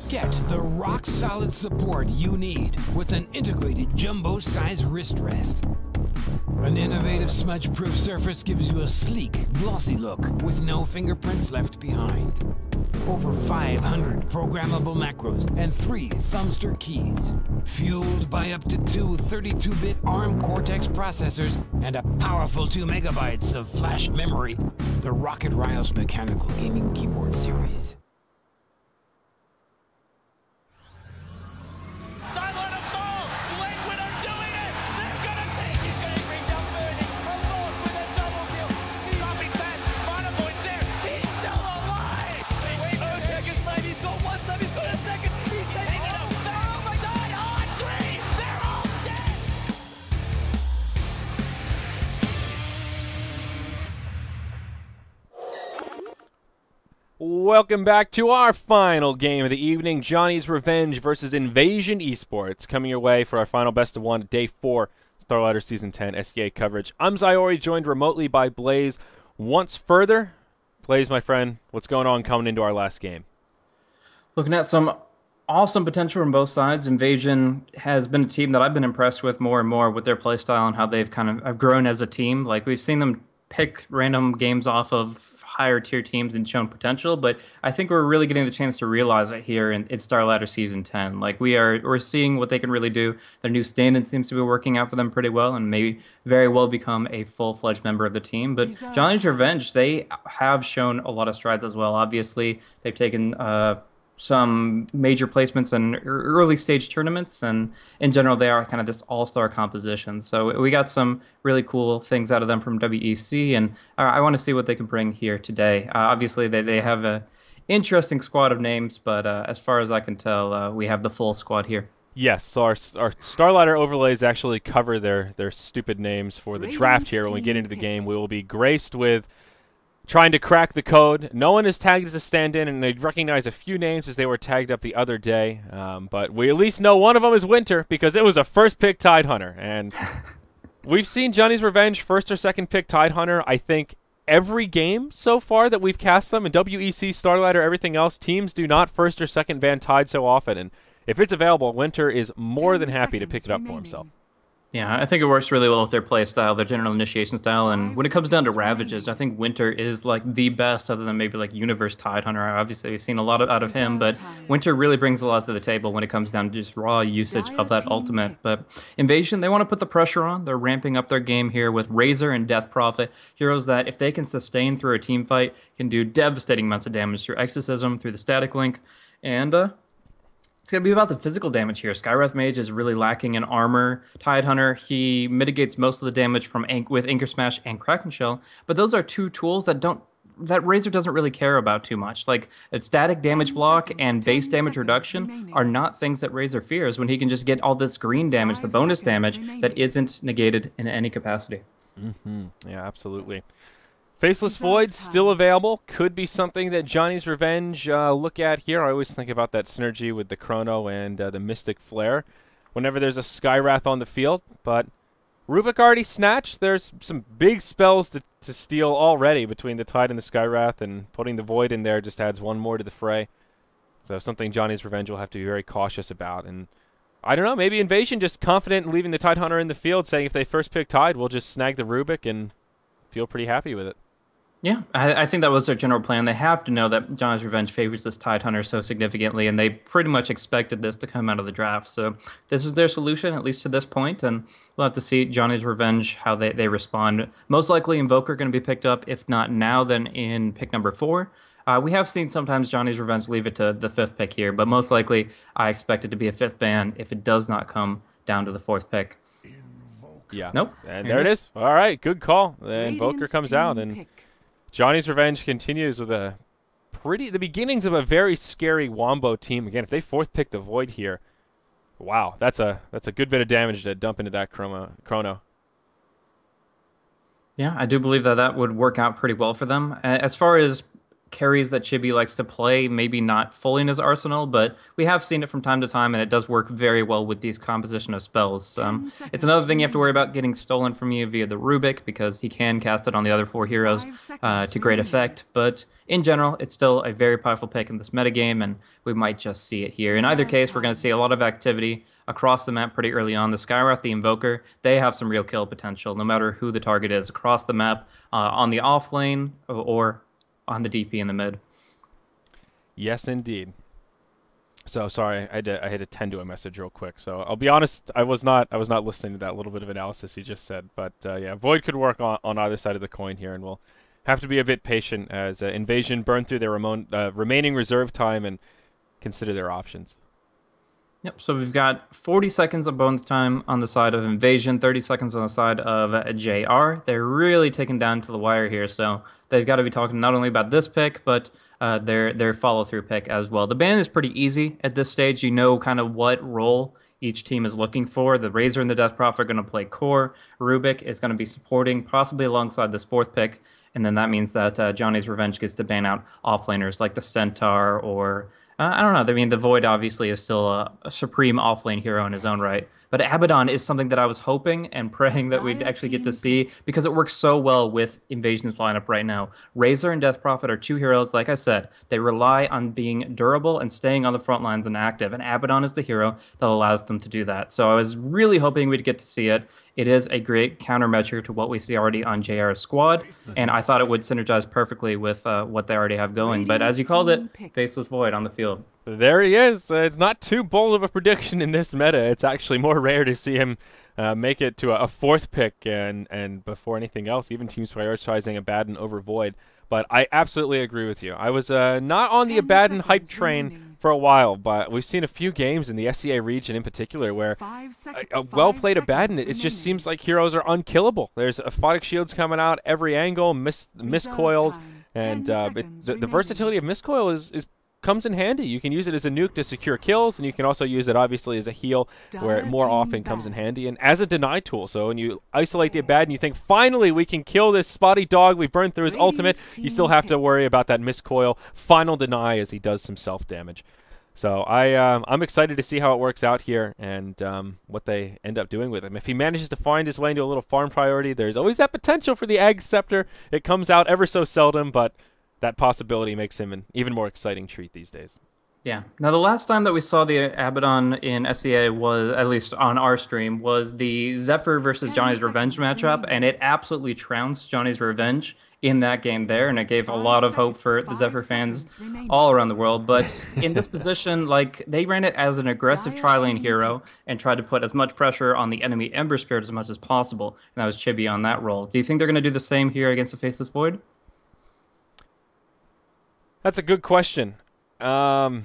Get the rock-solid support you need with an integrated jumbo-size wrist rest. An innovative smudge-proof surface gives you a sleek, glossy look with no fingerprints left behind. Over 500 programmable macros and 3 thumbster keys. Fueled by up to 2 32-bit ARM Cortex processors and a powerful 2 megabytes of flash memory, the Rocket Rios Mechanical Gaming Keyboard Series. Starladder falls! Languider's doing it! They're gonna take! He's gonna bring down Burning! Alone with a double kill! Dropping fast! Monopoint's there! He's still alive! Wait, oh, second slide! He's going one side! He's going a second! He's taking it! Oh my god! On 3! They're all dead! Welcome back to our final game of the evening, Johnny's Revenge versus Invasion Esports, coming your way for our final best of one, Day 4, Starladder Season 10 SEA coverage. I'm Zyori, joined remotely by Blaze once further. Blaze, my friend, what's going on coming into our last game? Looking at some awesome potential from both sides. Invasion has been a team that I've been impressed with more and more with their playstyle and how they've kind of grown as a team. Like, we've seen them pick random games off of higher tier teams and shown potential, but I think we're really getting the chance to realize it here in Starladder Season 10. Like, we're seeing what they can really do. Their new stand-in seems to be working out for them pretty well and may very well become a full-fledged member of the team. But Johnny's Revenge, they have shown a lot of strides as well. Obviously, they've taken some major placements in early stage tournaments, and in general they are kind of this all-star composition. So we got some really cool things out of them from WEC, and I want to see what they can bring here today. Obviously they have a interesting squad of names, but as far as I can tell, we have the full squad here. Yes, so our Starladder overlays actually cover their stupid names for the draft here. When we get into the game, we will be graced with trying to crack the code. No one is tagged as a stand-in, and they recognize a few names as they were tagged up the other day. But we at least know one of them is Winter, because it was a first-pick Tidehunter. And we've seen Johnny's Revenge first or second-pick Tidehunter, I think, every game so far that we've cast them. In WEC, Starladder, everything else, teams do not first or second ban Tide so often. And if it's available, Winter is more than happy to pick it up for himself. Yeah, I think it works really well with their play style, their general initiation style, and when it comes down to Ravages, I think Winter is like the best, other than maybe like Universe Tidehunter. Obviously, we've seen a lot out of him, but Winter really brings a lot to the table when it comes down to just raw usage of that ultimate. But Invasion, they want to put the pressure on. They're ramping up their game here with Razor and Death Prophet, heroes that, if they can sustain through a team fight, can do devastating amounts of damage through Exorcism, through the Static Link, and it's going to be about the physical damage here. Skywrath Mage is really lacking in armor. Tidehunter, he mitigates most of the damage from with Anchor Smash and Kraken Shell, but those are two tools that Razor doesn't really care about too much. Like, a static damage block and base damage reduction are not things that Razor fears when he can just get all this green damage, the bonus damage, that isn't negated in any capacity. Yeah, absolutely. Faceless Void still available. Could be something that Johnny's Revenge look at here. I always think about that synergy with the Chrono and the Mystic Flare whenever there's a Skywrath on the field. But Rubik already snatched. There's some big spells to steal already between the Tide and the Skywrath, and putting the Void in there just adds one more to the fray. So something Johnny's Revenge will have to be very cautious about. And I don't know, maybe Invasion just confident in leaving the Tidehunter in the field, saying if they first pick Tide, we'll just snag the Rubik and feel pretty happy with it. Yeah, I think that was their general plan. They have to know that Johnny's Revenge favors this Tidehunter so significantly, and they pretty much expected this to come out of the draft. So this is their solution, at least to this point, and we'll have to see Johnny's Revenge, how they respond. Most likely Invoker going to be picked up, if not now, then in pick number 4. We have seen sometimes Johnny's Revenge leave it to the 5th pick here, but most likely I expect it to be a 5th ban if it does not come down to the 4th pick. Yeah. Nope. And there it is. All right, good call. The Invoker comes out, and Johnny's Revenge continues with the beginnings of a very scary Wombo team. Again, if they 4th pick the Void here, wow, that's a good bit of damage to dump into that Chrono. Yeah, I do believe that would work out pretty well for them. As far as carries that Chibi likes to play, maybe not fully in his arsenal, but we have seen it from time to time, and it does work very well with these composition of spells. It's another thing you have to worry about getting stolen from you via the Rubik, because he can cast it on the other 4 heroes to great effect, but in general, it's still a very powerful pick in this metagame, and we might just see it here. In either case, we're going to see a lot of activity across the map pretty early on. The Skywrath, the Invoker, they have some real kill potential, no matter who the target is across the map, on the off lane or on the DP in the mid. Yes, indeed. So sorry, I had to attend to a message real quick. So I'll be honest, I was not listening to that little bit of analysis you just said. But yeah, Void could work on either side of the coin here, and we'll have to be a bit patient as Invasion burn through their remaining reserve time and consider their options. Yep, so we've got 40 seconds of bonus time on the side of Invasion, 30 seconds on the side of JR. They're really taken down to the wire here, so they've got to be talking not only about this pick, but their follow-through pick as well. The ban is pretty easy at this stage. You know kind of what role each team is looking for. The Razor and the Death Prophet are going to play core. Rubik is going to be supporting, possibly alongside this 4th pick, and then that means that Johnny's Revenge gets to ban out offlaners like the Centaur or... I don't know. I mean, the Void obviously is still a supreme offlane hero in his own right. But Abaddon is something that I was hoping and praying that we'd actually get to see because it works so well with Invasion's lineup right now. Razor and Death Prophet are 2 heroes, like I said. They rely on being durable and staying on the front lines and active. And Abaddon is the hero that allows them to do that. So I was really hoping we'd get to see it. It is a great countermeasure to what we see already on JR's squad, and I thought it would synergize perfectly with what they already have going. But as you called it, Faceless Void on the field. There he is. It's not too bold of a prediction in this meta. It's actually more rare to see him make it to a 4th pick, and before anything else, even teams prioritizing Abaddon over Void. But I absolutely agree with you. I was not on the Abaddon hype train for a while, but we've seen a few games in the SCA region in particular where a well-played Abaddon, it just seems like heroes are unkillable. There's aphotic shields coming out every angle, miscoils, and the versatility of miscoil is comes in handy. You can use it as a nuke to secure kills, and you can also use it obviously as a heal where it more often comes in handy, and as a deny tool. So when you isolate the Abaddon, you think finally we can kill this spotty dog. We burned through his ultimate. You still have to worry about that miscoil final deny as he does some self-damage. So I'm excited to see how it works out here and what they end up doing with him. If he manages to find his way into a little farm priority, there's always that potential for the Egg Scepter. It comes out ever so seldom, but that possibility makes him an even more exciting treat these days. Yeah. Now, the last time that we saw the Abaddon in SEA was, at least on our stream, was the Zephyr versus Johnny's Revenge matchup, and it absolutely trounced Johnny's Revenge in that game there, and it gave a lot of hope for the Zephyr fans all around the world. But in this position, like, they ran it as an aggressive tri-lane hero and tried to put as much pressure on the enemy Ember Spirit as much as possible, and that was Chibi on that role. Do you think they're going to do the same here against the Faceless Void? That's a good question. I'm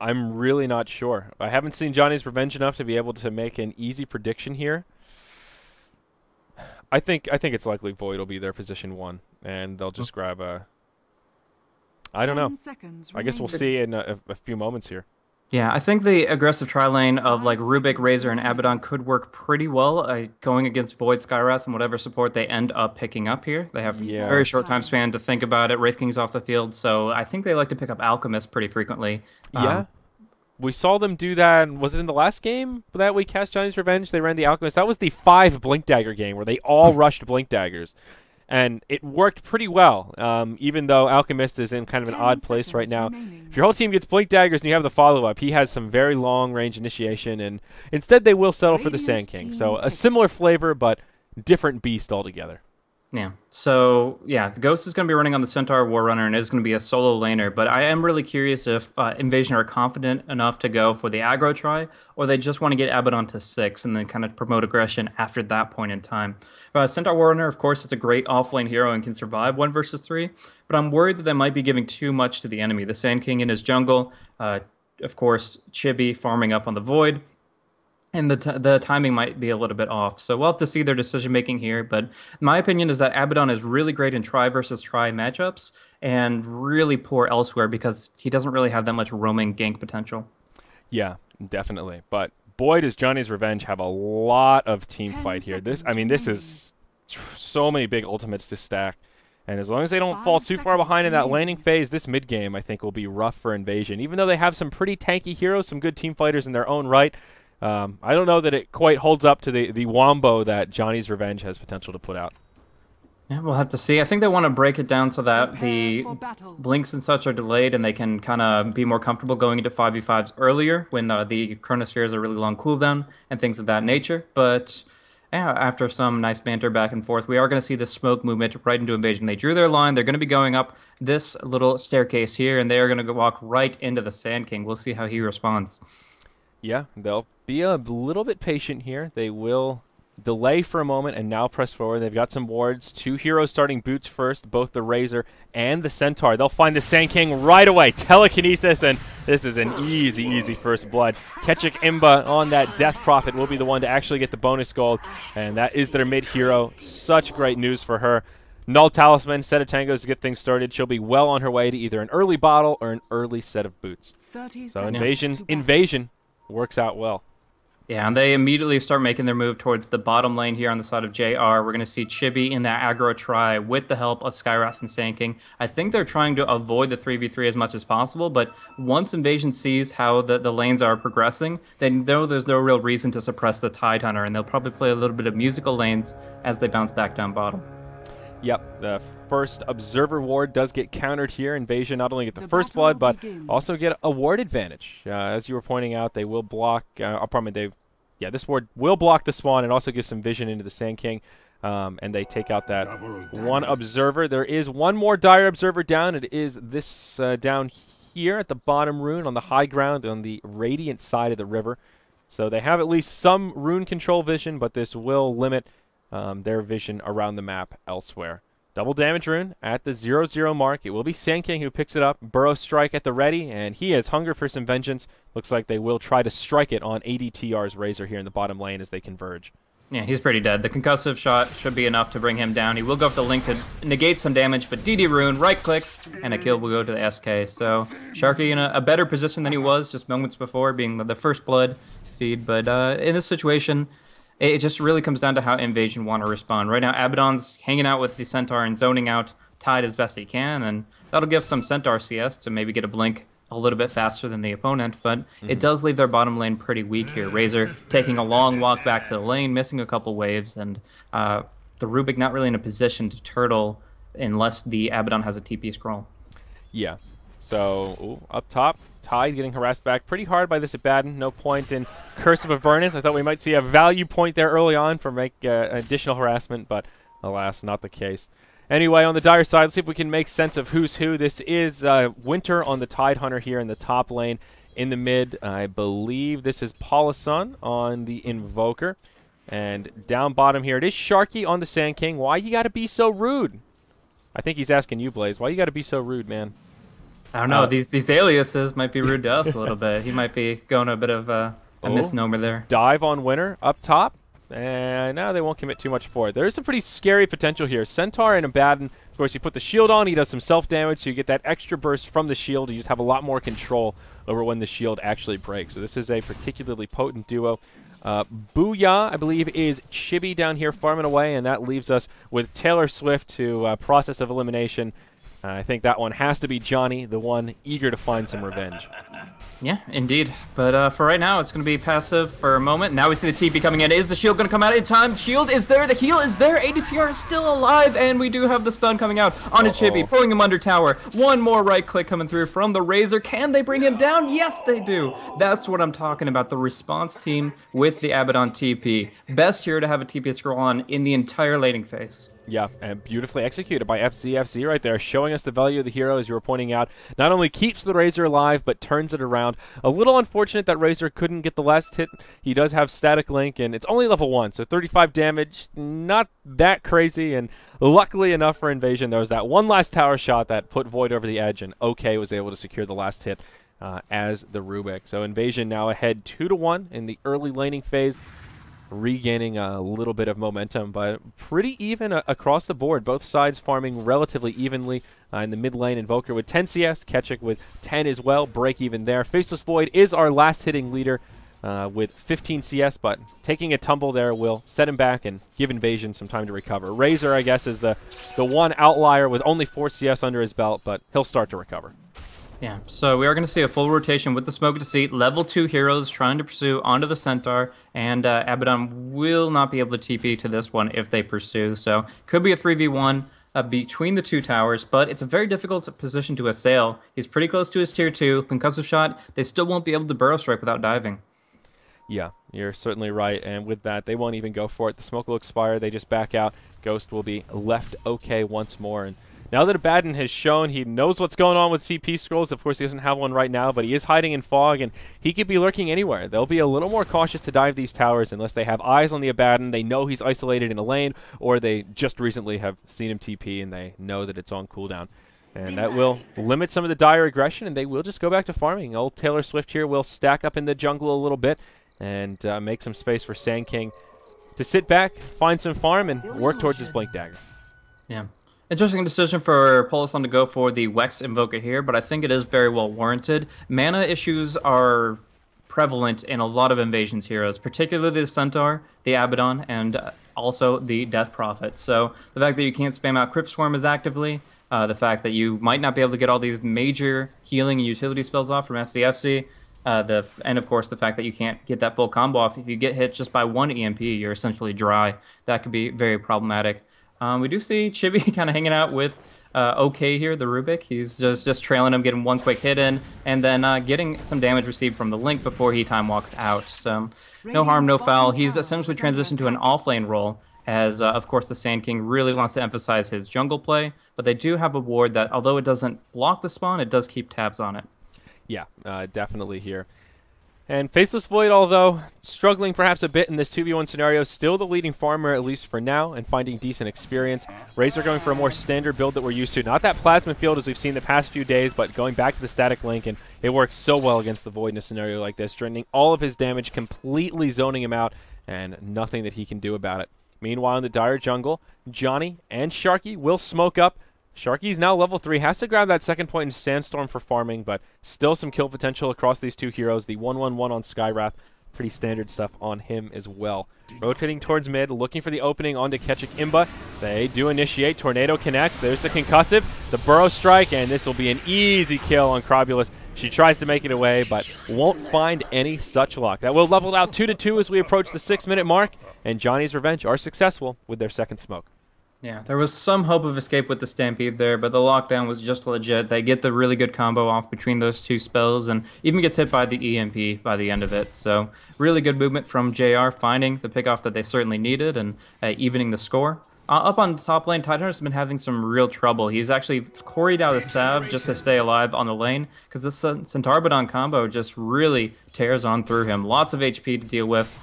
really not sure. I haven't seen Johnny's Revenge enough to be able to make an easy prediction here. I think it's likely Void will be their position 1, and they'll just grab a... I don't know. I guess we'll see in a few moments here. Yeah, I think the aggressive tri-lane of like Rubik, Razor, and Abaddon could work pretty well going against Void, Skywrath, and whatever support they end up picking up here. They have a very short time span to think about it. Wraith King's off the field, so I think they like to pick up Alchemist pretty frequently. Yeah. We saw them do that. Was it in the last game that we cast Johnny's Revenge? They ran the Alchemist. That was the 5 Blink Dagger game where they all rushed Blink Daggers. And it worked pretty well, even though Alchemist is in kind of an odd place right now. If your whole team gets Blink Daggers and you have the follow-up, he has some very long-range initiation, and instead they will settle for the Sand King. So a similar flavor, but different beast altogether. Yeah. So, yeah, the Ghost is going to be running on the Centaur Warrunner and is going to be a solo laner, but I am really curious if Invasion are confident enough to go for the aggro try, or they just want to get Abaddon to 6 and then kind of promote aggression after that point in time. Centaur Warrunner, of course, it's a great offlane hero and can survive 1 versus 3, but I'm worried that they might be giving too much to the enemy. The Sand King in his jungle, of course, Chibi farming up on the Void, and the timing might be a little bit off. So we'll have to see their decision-making here. But my opinion is that Abaddon is really great in try versus try matchups and really poor elsewhere because he doesn't really have that much roaming gank potential. Yeah, definitely. But boy, does Johnny's Revenge have a lot of team fight here. This is so many big ultimates to stack. And as long as they don't fall too far behind in that laning phase, this mid-game, I think, will be rough for Invasion. Even though they have some pretty tanky heroes, some good team fighters in their own right, I don't know that it quite holds up to the wombo that Johnny's Revenge has potential to put out. Yeah, we'll have to see. I think they want to break it down so that the blinks and such are delayed and they can kind of be more comfortable going into 5v5s earlier when the Chronosphere is a really long cooldown and things of that nature. But yeah, after some nice banter back and forth, we are going to see the smoke movement right into Invasion. They drew their line. They're going to be going up this little staircase here, and they are going to walk right into the Sand King. We'll see how he responds. Yeah, they'll be a little bit patient here. They will delay for a moment and now press forward. They've got some wards. 2 heroes starting boots first, both the Razor and the Centaur. They'll find the Sand King right away. Telekinesis, and this is an easy first blood. Ketchik Imba on that Death Prophet will be the one to actually get the bonus gold, and that is their mid hero. Such great news for her. Null Talisman, set of tangos to get things started. She'll be well on her way to either an early bottle or an early set of boots. So Invasion works out well. Yeah, and they immediately start making their move towards the bottom lane here on the side of JR. We're going to see Chibi in that aggro try with the help of Skywrath and Sand King. I think they're trying to avoid the 3v3 as much as possible, but once Invasion sees how the lanes are progressing, they know there's no real reason to suppress the Tide Hunter, and they'll probably play a little bit of musical lanes as they bounce back down bottom. Yep, the first Observer ward does get countered here. Invasion not only get the first blood, but also get a ward advantage. As you were pointing out, they will block, this ward will block the spawn and also give some vision into the Sand King. And they take out that one Observer. There is one more Dire Observer down. It is this down here at the bottom rune on the high ground on the Radiant side of the river. So they have at least some rune control vision, but this will limit their vision around the map elsewhere. Double damage rune at the 0-0 mark. It will be Sand King who picks it up. Burrow Strike at the ready, and he has hunger for some vengeance. Looks like they will try to strike it on ADTR's Razor here in the bottom lane as they converge. Yeah, he's pretty dead. The concussive shot should be enough to bring him down. He will go for the link to negate some damage, but DD Rune right-clicks, and a kill will go to the SK. So Sharky in a better position than he was just moments before, being the first blood feed. But in this situation, it just really comes down to how Invasion want to respond. Right now, Abaddon's hanging out with the Centaur and zoning out Tide as best he can, and that'll give some Centaur CS to maybe get a blink a little bit faster than the opponent, but it does leave their bottom lane pretty weak here. Razor taking a long walk back to the lane, missing a couple waves, and the Rubik not really in a position to turtle unless the Abaddon has a TP scroll. Yeah, so up top, Tide getting harassed back pretty hard by this Abaddon. No point in Curse of Avernus. I thought we might see a value point there early on for additional harassment, but alas, not the case. Anyway, on the Dire side, let's see if we can make sense of who's who. This is Winter on the Tide Hunter here in the top lane. In the mid, I believe this is Polisun on the Invoker. And down bottom here, it is Sharky on the Sand King. Why you gotta be so rude? I think he's asking you, Blaze. Why you gotta be so rude, man? I don't know. These aliases might be rude to us a little bit. He might be going a bit of a misnomer there. Dive on Winter up top. And now they won't commit too much for it. There's some pretty scary potential here. Centaur and Abaddon, of course, you put the shield on, he does some self-damage, so you get that extra burst from the shield. You just have a lot more control over when the shield actually breaks. So this is a particularly potent duo. Booyah, I believe, is Chibi down here farming away, and that leaves us with Taylor Swift to process of elimination. I think that one has to be Johnny, the one eager to find some revenge. Yeah, indeed. But for right now, it's going to be passive for a moment. Now we see the TP coming in. Is the shield going to come out in time? Shield is there. The heal is there. ADTR is still alive. And we do have the stun coming out on a Chibi, pulling him under tower. One more right click coming through from the Razor. Can they bring him down? Yes, they do. That's what I'm talking about. The response team with the Abaddon TP. Best here to have a TP scroll on in the entire laning phase. Yeah, and beautifully executed by FZFZ right there, showing us the value of the hero, as you were pointing out. Not only keeps the Razor alive, but turns it around. A little unfortunate that Razor couldn't get the last hit. He does have static link, and it's only level 1, so 35 damage, not that crazy, and luckily enough for Invasion, there was that one last tower shot that put Void over the edge, and OK was able to secure the last hit as the Rubik. So Invasion now ahead 2-1 in the early laning phase, regaining a little bit of momentum, but pretty even across the board. Both sides farming relatively evenly. In the mid lane, Invoker with 10 CS, Ketchik with 10 as well, break even there. Faceless Void is our last hitting leader. with 15 CS, but taking a tumble there will set him back and give Invasion some time to recover. Razor, I guess, is the one outlier with only 4 CS under his belt, but he'll start to recover. Yeah, so we are going to see a full rotation with the Smoke Deceit. Level 2 heroes trying to pursue onto the Centaur, and Abaddon will not be able to TP to this one if they pursue. So could be a 3v1 between the 2 towers, but it's a very difficult position to assail. He's pretty close to his tier 2. Concussive shot, they still won't be able to burrow strike without diving. Yeah, you're certainly right, and with that, they won't even go for it. The smoke will expire, they just back out. Ghost will be left okay once more, and now that Abaddon has shown he knows what's going on with CP scrolls, of course he doesn't have one right now, but he is hiding in fog, and he could be lurking anywhere. They'll be a little more cautious to dive these towers unless they have eyes on the Abaddon, they know he's isolated in a lane, or they just recently have seen him TP and they know that it's on cooldown. And that will limit some of the dire aggression, and they will just go back to farming. Old Taylor Swift here will stack up in the jungle a little bit and make some space for Sand King to sit back, find some farm, and work towards his Blink Dagger. Yeah. Interesting decision for Polasan to go for the Wex Invoker here, but I think it is very well warranted. Mana issues are prevalent in a lot of Invasion's heroes, particularly the Centaur, the Abaddon, and also the Death Prophet. So the fact that you can't spam out Crypt Swarm as actively, the fact that you might not be able to get all these major healing and utility spells off from FCFC, and of course the fact that you can't get that full combo off. If you get hit just by one EMP, you're essentially dry. That could be very problematic. We do see Chibi kind of hanging out with OK here, the Rubik. He's just trailing him, getting one quick hit in, and then getting some damage received from the Link before he time walks out. So no harm, no foul. He's essentially transitioned to an off-lane role, as of course the Sand King really wants to emphasize his jungle play, but they do have a ward that, although it doesn't block the spawn, it does keep tabs on it. Yeah, definitely here. And Faceless Void, although struggling perhaps a bit in this 2v1 scenario, still the leading farmer, at least for now, and finding decent experience. Razor going for a more standard build that we're used to. Not that Plasma Field as we've seen the past few days, but going back to the static link, and it works so well against the Void in a scenario like this, draining all of his damage, completely zoning him out, and nothing that he can do about it. Meanwhile, in the dire jungle, Johnny and Sharky will smoke up. Sharky's now level 3, has to grab that second point in Sandstorm for farming, but still some kill potential across these two heroes. The 1-1-1 on Skywrath, pretty standard stuff on him as well. Rotating towards mid, looking for the opening onto Ketchik Imba. They do initiate, Tornado connects, there's the concussive, the Burrow Strike, and this will be an easy kill on Crobulus. She tries to make it away, but won't find any such luck. That will level out 2-2 as we approach the 6-minute mark, and Johnny's Revenge are successful with their second smoke. Yeah, there was some hope of escape with the Stampede there, but the lockdown was just legit. They get the really good combo off between those two spells, and even gets hit by the EMP by the end of it. So really good movement from JR, finding the pickoff that they certainly needed, and evening the score. Up on the top lane, Titan's been having some real trouble. He's actually quarried out a salve just to stay alive on the lane, because the Centaur-Abaddon combo just really tears on through him. Lots of HP to deal with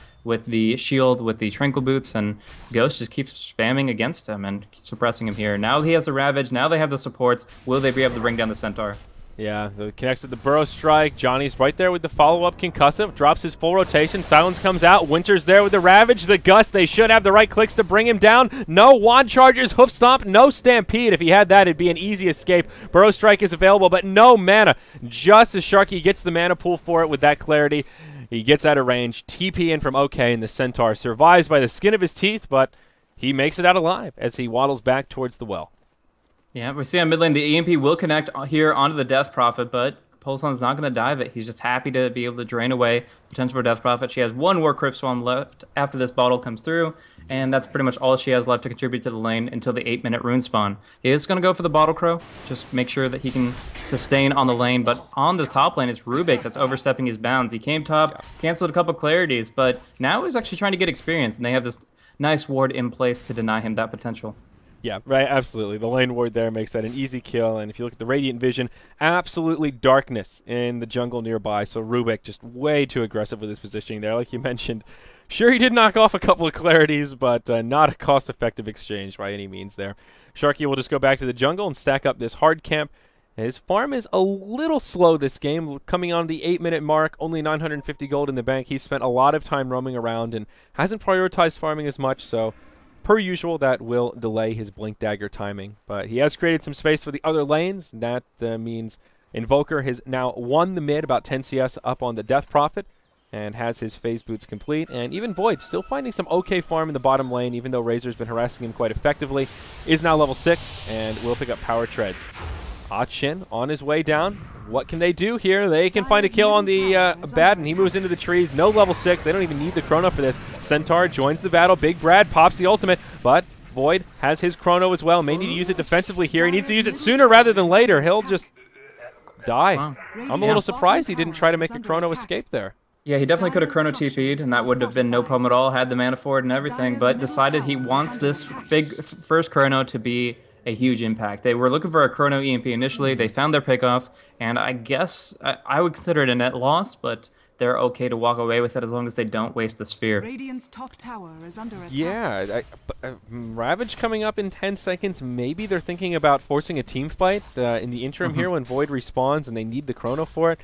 the shield, with the Tranquil Boots, and Ghost just keeps spamming against him and suppressing him here. Now he has the Ravage, now they have the supports. Will they be able to bring down the Centaur? Yeah, connects with the Burrow Strike. Johnny's right there with the follow-up concussive, drops his full rotation. Silence comes out. Winter's there with the Ravage, the Gust. They should have the right clicks to bring him down. No Wand Chargers, Hoof Stomp, no Stampede. If he had that, it'd be an easy escape. Burrow Strike is available, but no mana. Just as Sharky gets the mana pool for it with that clarity, he gets out of range, TP in from OK, and the Centaur survives by the skin of his teeth, but he makes it out alive as he waddles back towards the well. Yeah, we see on mid lane the EMP will connect here onto the Death Prophet, but Polasan's not going to dive it. He's just happy to be able to drain away potential for Death Prophet. She has one more Crypt Swarm left after this bottle comes through, and that's pretty much all she has left to contribute to the lane until the 8-minute rune spawn. He is going to go for the Bottle Crow, just make sure that he can sustain on the lane, but on the top lane, it's Rubik that's overstepping his bounds. He came top, canceled a couple clarities, but now he's actually trying to get experience, and they have this nice ward in place to deny him that potential. Yeah, right, absolutely. The lane ward there makes that an easy kill, and if you look at the Radiant Vision, absolutely darkness in the jungle nearby, so Rubik just way too aggressive with his positioning there, like you mentioned. Sure, he did knock off a couple of clarities, but not a cost-effective exchange by any means there. Sharky will just go back to the jungle and stack up this hard camp. His farm is a little slow this game, coming on the 8-minute mark, only 950 gold in the bank. He's spent a lot of time roaming around and hasn't prioritized farming as much, so per usual, that will delay his Blink Dagger timing. But he has created some space for the other lanes. That means Invoker has now won the mid, about 10 CS up on the Death Prophet. and has his phase boots complete. And even Void still finding some okay farm in the bottom lane, even though Razor's been harassing him quite effectively, is now level 6 and will pick up power treads. Shin on his way down. What can they do here? They can find a kill on the bat, and he moves into the trees. No level 6. They don't even need the chrono for this. Centaur joins the battle. Big Brad pops the ultimate, but Void has his chrono as well. May need to use it defensively here. He needs to use it sooner rather than later. He'll just die. Wow. I'm a little surprised he didn't try to make a chrono escape there. Yeah, he definitely could have chrono TP'd, and that would have been no problem at all, had the mana for it and everything, but decided he wants this big first chrono to be a huge impact. They were looking for a chrono EMP initially. They found their pickoff, and I guess I would consider it a net loss, but they're okay to walk away with it as long as they don't waste the sphere. Radiant's top tower is under attack. Yeah, Ravage coming up in 10 seconds. Maybe they're thinking about forcing a team fight in the interim here when Void respawns and they need the chrono for it.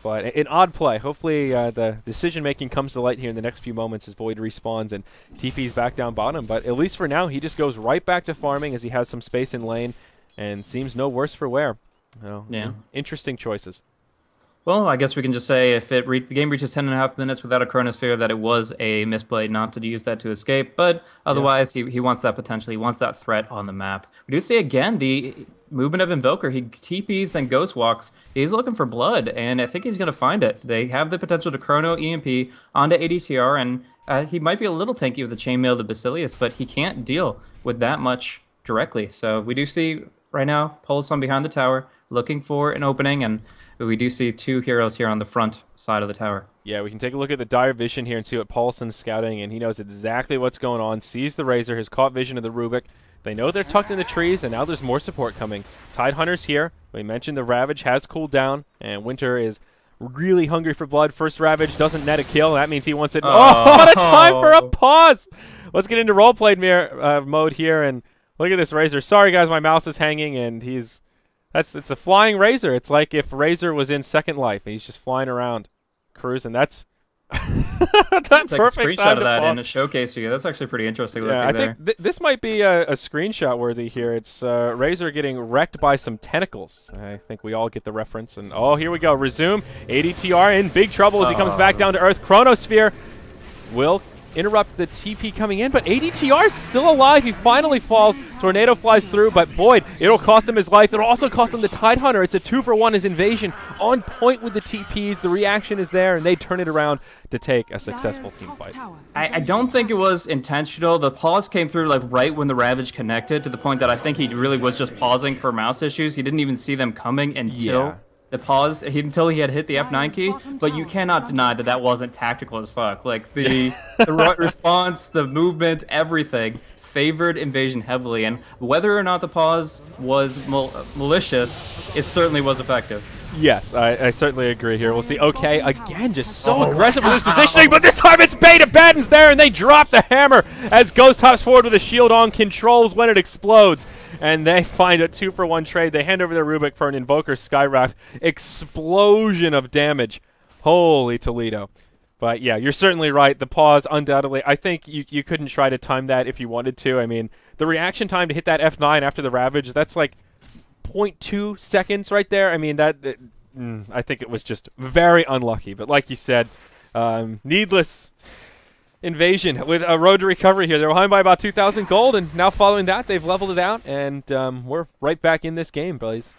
But an odd play. Hopefully the decision-making comes to light here in the next few moments as Void respawns and TP's back down bottom. But at least for now, he just goes right back to farming as he has some space in lane and seems no worse for wear. Oh, yeah. Interesting choices. Well, I guess we can just say if the game reaches 10.5 minutes without a chronosphere, that it was a misplay not to use that to escape. But otherwise, he wants that potential. He wants that threat on the map. We do see again the movement of Invoker. He TPs, then Ghost Walks. He's looking for blood, and I think he's going to find it. They have the potential to chrono EMP onto ADTR, and he might be a little tanky with the Chainmail to Basilius, but he can't deal with that much directly. So we do see right now Pulse behind the tower, looking for an opening, and we do see two heroes here on the front side of the tower. Yeah, we can take a look at the dire vision here and see what Paulson's scouting, and he knows exactly what's going on. Sees the Razor, has caught vision of the Rubik. They know they're tucked in the trees, and now there's more support coming. Tidehunter's here. We mentioned the Ravage has cooled down, and Winter is really hungry for blood. First Ravage doesn't net a kill. That means he wants it. Oh, what a time for a pause! Let's get into roleplay mode here, and look at this Razor. Sorry, guys, my mouse is hanging, and it's a flying Razor. It's like if Razor was in Second Life, and he's just flying around, cruising. That's That's perfect. like a screenshot of that pause. in a showcase for you. That's actually pretty interesting. Yeah, I think this might be a screenshot worthy here. It's Razor getting wrecked by some tentacles. I think we all get the reference. And oh, here we go. Resume. ADTR in big trouble as he comes back down to Earth. Chronosphere will interrupt the TP coming in, but ADTR is still alive. He finally falls. Tornado flies through, but Void, it'll cost him his life. It'll also cost him the Tidehunter. It's a 2-for-1 as Invasion on point with the TPs. The reaction is there, and they turn it around to take a successful team fight. I don't think it was intentional. The pause came through like right when the Ravage connected, to the point that I think he really was just pausing for mouse issues. He didn't even see them coming until the pause, until he had hit the F9 key. But you cannot deny that that wasn't tactical as fuck. Like the response, the movement, everything favored Invasion heavily. And whether or not the pause was malicious, it certainly was effective. Yes, I certainly agree here. We'll see. Okay, again, just so aggressive with his positioning, but this time it's Beta Baden's there, and they drop the hammer as Ghost hops forward with a shield on, controls when it explodes, and they find a 2-for-1 trade. They hand over their Rubik for an Invoker Skywrath. Explosion of damage. Holy Toledo. But yeah, you're certainly right. The pause, undoubtedly. I think you couldn't try to time that if you wanted to. I mean, the reaction time to hit that F9 after the Ravage, that's like 0.2 seconds right there. I mean, I think it was just very unlucky. But like you said, needless Invasion with a road to recovery here. They're behind by about 2,000 gold, and now following that, they've leveled it out, and we're right back in this game, buddies.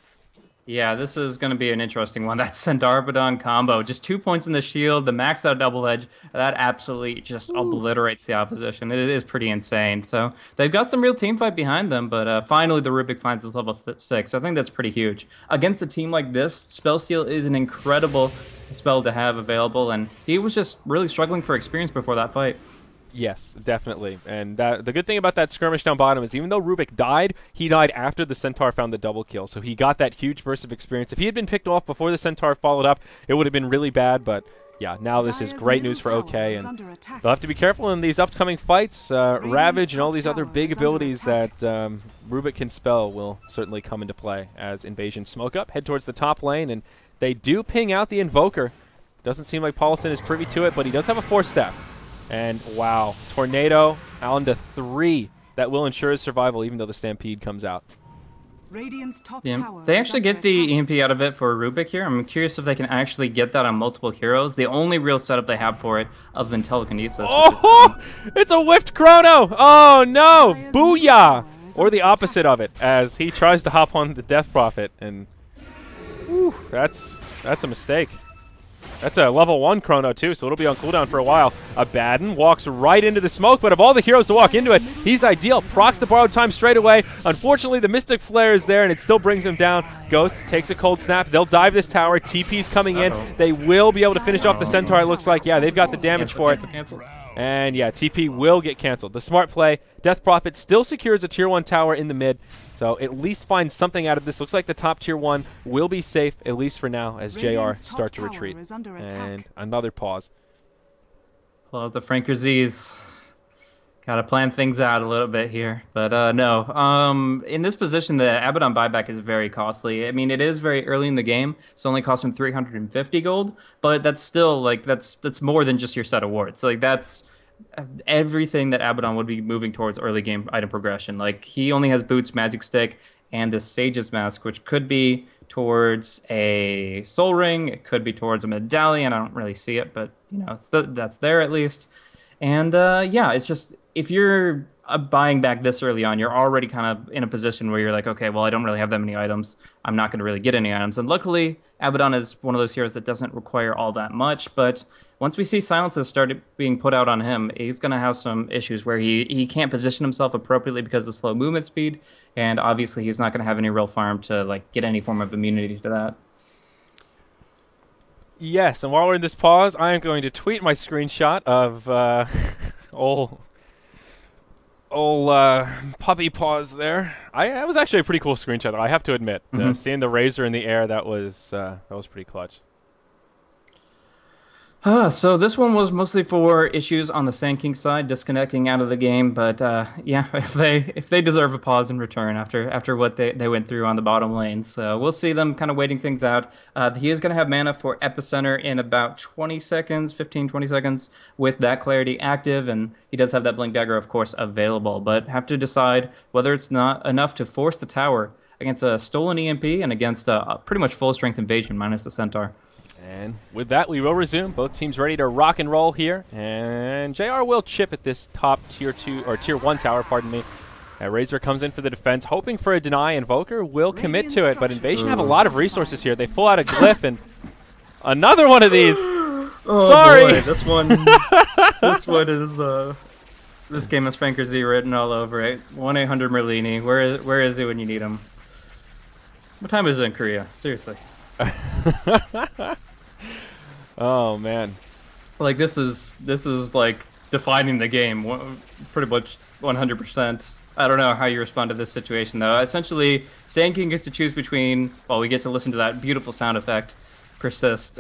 Yeah, this is going to be an interesting one. That Sandarbadon combo, just 2 points in the shield, the maxed out double edge, that absolutely just obliterates the opposition. It is pretty insane. So they've got some real team fight behind them, but finally the Rubik finds his level 6. I think that's pretty huge. Against a team like this, Spellsteal is an incredible spell to have available, and he was just really struggling for experience before that fight. Yes, definitely. And the good thing about that skirmish down bottom is even though Rubik died, he died after the Centaur found the double kill. So he got that huge burst of experience. If he had been picked off before the Centaur followed up, it would have been really bad. But yeah, now this is great news for OK. And they'll have to be careful in these upcoming fights. Ravage and all these other big abilities that Rubik can spell will certainly come into play as Invasion smoke up, head towards the top lane. And they do ping out the Invoker. Doesn't seem like Paulson is privy to it, but he does have a 4-step. And wow, Tornado on to 3. That will ensure his survival even though the Stampede comes out. Radiant's top Yeah. tower They is actually under get the attack. EMP out of it for Rubik here. I'm curious if they can actually get that on multiple heroes. The only real setup they have for it, other than telekinesis, which is Oh, it's a whiffed chrono. Oh, no. Dire's Booyah. tower is Or the under opposite of it, as he tries to hop on the Death Prophet. And whew, that's a mistake. That's a level 1 chrono, too, so it'll be on cooldown for a while. Abaddon walks right into the smoke, but of all the heroes to walk into it, he's ideal. Procs the borrowed time straight away. Unfortunately, the Mystic Flare is there, and it still brings him down. Ghost takes a cold snap. They'll dive this tower. TP's coming in. They will be able to finish off the Centaur, it looks like. Yeah, they've got the damage for it. cancel. And yeah, TP will get canceled. The smart play, Death Prophet still secures a tier 1 tower in the mid, so at least find something out of this. Looks like the top tier 1 will be safe, at least for now, as JR Radiant's top starts to tower retreat. is under And attack. another pause. Well, the Franker Z's got to plan things out a little bit here. But no, in this position, the Abaddon buyback is very costly. I mean, it is very early in the game. It's only cost him 350 gold, but that's still, like, that's more than just your set of wards. So, like, that's everything that Abaddon would be moving towards early game item progression. Like, he only has Boots, Magic Stick, and the Sage's Mask, which could be towards a Soul Ring. It could be towards a Medallion. I don't really see it, but, you know, that's there at least. And, yeah, it's just, if you're buying back this early on, you're already kind of in a position where you're like, okay, well, I don't really have that many items. I'm not going to really get any items. And luckily, Abaddon is one of those heroes that doesn't require all that much. But once we see silences start being put out on him, he's going to have some issues where he can't position himself appropriately because of slow movement speed. And obviously, he's not going to have any real farm to, like, get any form of immunity to that. Yes, and while we're in this pause, I am going to tweet my screenshot of old puppy paws there. That was actually a pretty cool screenshot, I have to admit. Seeing the Razor in the air, that was pretty clutch. So this one was mostly for issues on the Sand King side, disconnecting out of the game. But yeah, if they deserve a pause in return after what they went through on the bottom lane, so we'll see them kind of waiting things out. He is going to have mana for Epicenter in about 20 seconds, 20 seconds, with that clarity active, and he does have that Blink Dagger, of course, available. But have to decide whether it's not enough to force the tower against a stolen EMP and against a pretty much full strength invasion minus the Centaur. And with that, we will resume. Both teams ready to rock and roll here. And JR will chip at this top tier 2 or tier 1 tower, pardon me. Razor comes in for the defense, hoping for a deny. Invoker will commit to it, but Invasion have a lot of resources here. They pull out a glyph and another one of these. Oh, sorry. Boy, this one is this game has Franker Z written all over it. 1-800 Merlini. Where is he when you need him? What time is it in Korea? Seriously. Oh man, like this is like defining the game pretty much 100%. I don't know how you respond to this situation though. Essentially, Sand King gets to choose between. Well, we get to listen to that beautiful sound effect. Persist.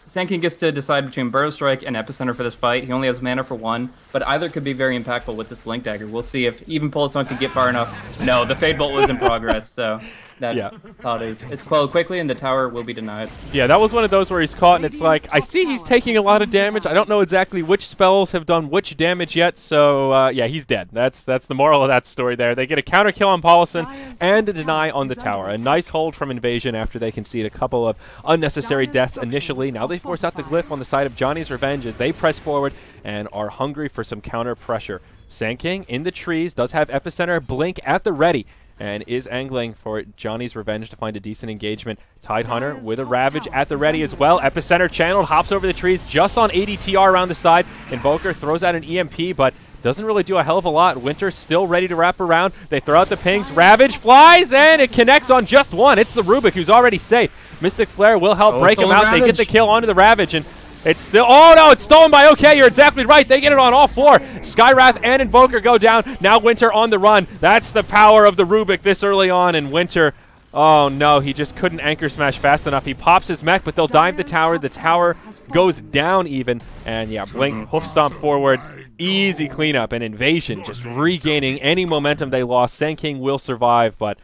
Sand King gets to decide between Burrow Strike and Epicenter for this fight. He only has mana for one, but either could be very impactful with this Blink Dagger. We'll see if even Polisson can get far enough. No, the Fade Bolt was in progress, so that thought is quelled quickly, and the tower will be denied. Yeah, that was one of those where he's caught, and it's like, I see he's taking a lot of damage. I don't know exactly which spells have done which damage yet, so yeah, he's dead. That's the moral of that story there. They get a counter kill on Paulison and a deny on the tower. A nice hold from Invasion after they concede a couple of unnecessary deaths initially. Now they force out the glyph on the side of Johnny's Revenge as they press forward and are hungry for some counter pressure. Sand King in the trees, does have Epicenter, Blink at the ready, and is angling for Johnny's Revenge to find a decent engagement. Tidehunter with a Ravage at the ready as well. Epicenter channeled, hops over the trees just on ADTR around the side. Invoker throws out an EMP, but doesn't really do a hell of a lot. Winter still ready to wrap around. They throw out the pings. Ravage flies, and it connects on just one. It's the Rubik, who's already safe. Mystic Flare will help break him out. Ravage. They get the kill onto the Ravage, and it's still, oh no, it's stolen by OK. You're exactly right. They get it on all four. Skywrath and Invoker go down. Now Winter on the run. That's the power of the Rubik this early on. And Winter, oh no, he just couldn't anchor smash fast enough. He pops his mech, but they'll dive the tower. The tower goes down even. And yeah, Blink, hoof stomp forward. Easy cleanup, and Invasion just regaining any momentum they lost. Sand King will survive, but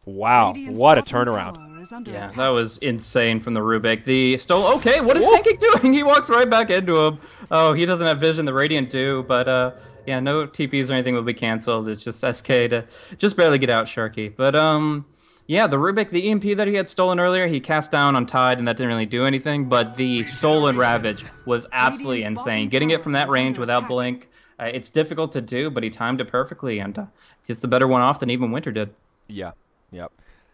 wow, what a turnaround. is under Yeah, attack. that was insane from the Rubik. The stole. Okay, what is Sandking doing? He walks right back into him. Oh, he doesn't have vision. The Radiant do, but yeah, no TPs or anything will be canceled. It's just SK to just barely get out Sharky. But yeah, the Rubik, the EMP that he had stolen earlier, he cast down on Tide, and that didn't really do anything. But the stolen Ravage was absolutely insane. Getting it from that range without blink, it's difficult to do, but he timed it perfectly, and gets the better one off than even Winter did. Yeah. Yep.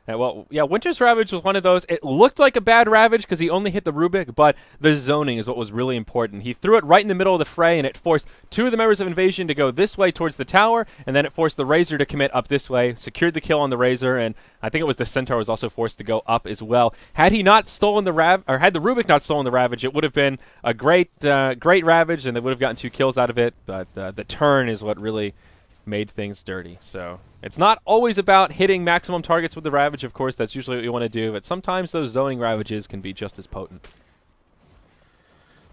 Well, yeah, Winter's Ravage was one of those. It looked like a bad Ravage because he only hit the Rubik, but the zoning is what was really important. He threw it right in the middle of the fray, and it forced two of the members of Invasion to go this way towards the tower, and then it forced the Razor to commit up this way, secured the kill on the Razor, and I think it was the Centaur was also forced to go up as well. Had he not stolen the had the Rubik not stolen the Ravage, it would have been a great Ravage, and they would have gotten 2 kills out of it, but the turn is what really made things dirty. So it's not always about hitting maximum targets with the Ravage, of course. That's usually what you want to do, but sometimes those zoning Ravages can be just as potent.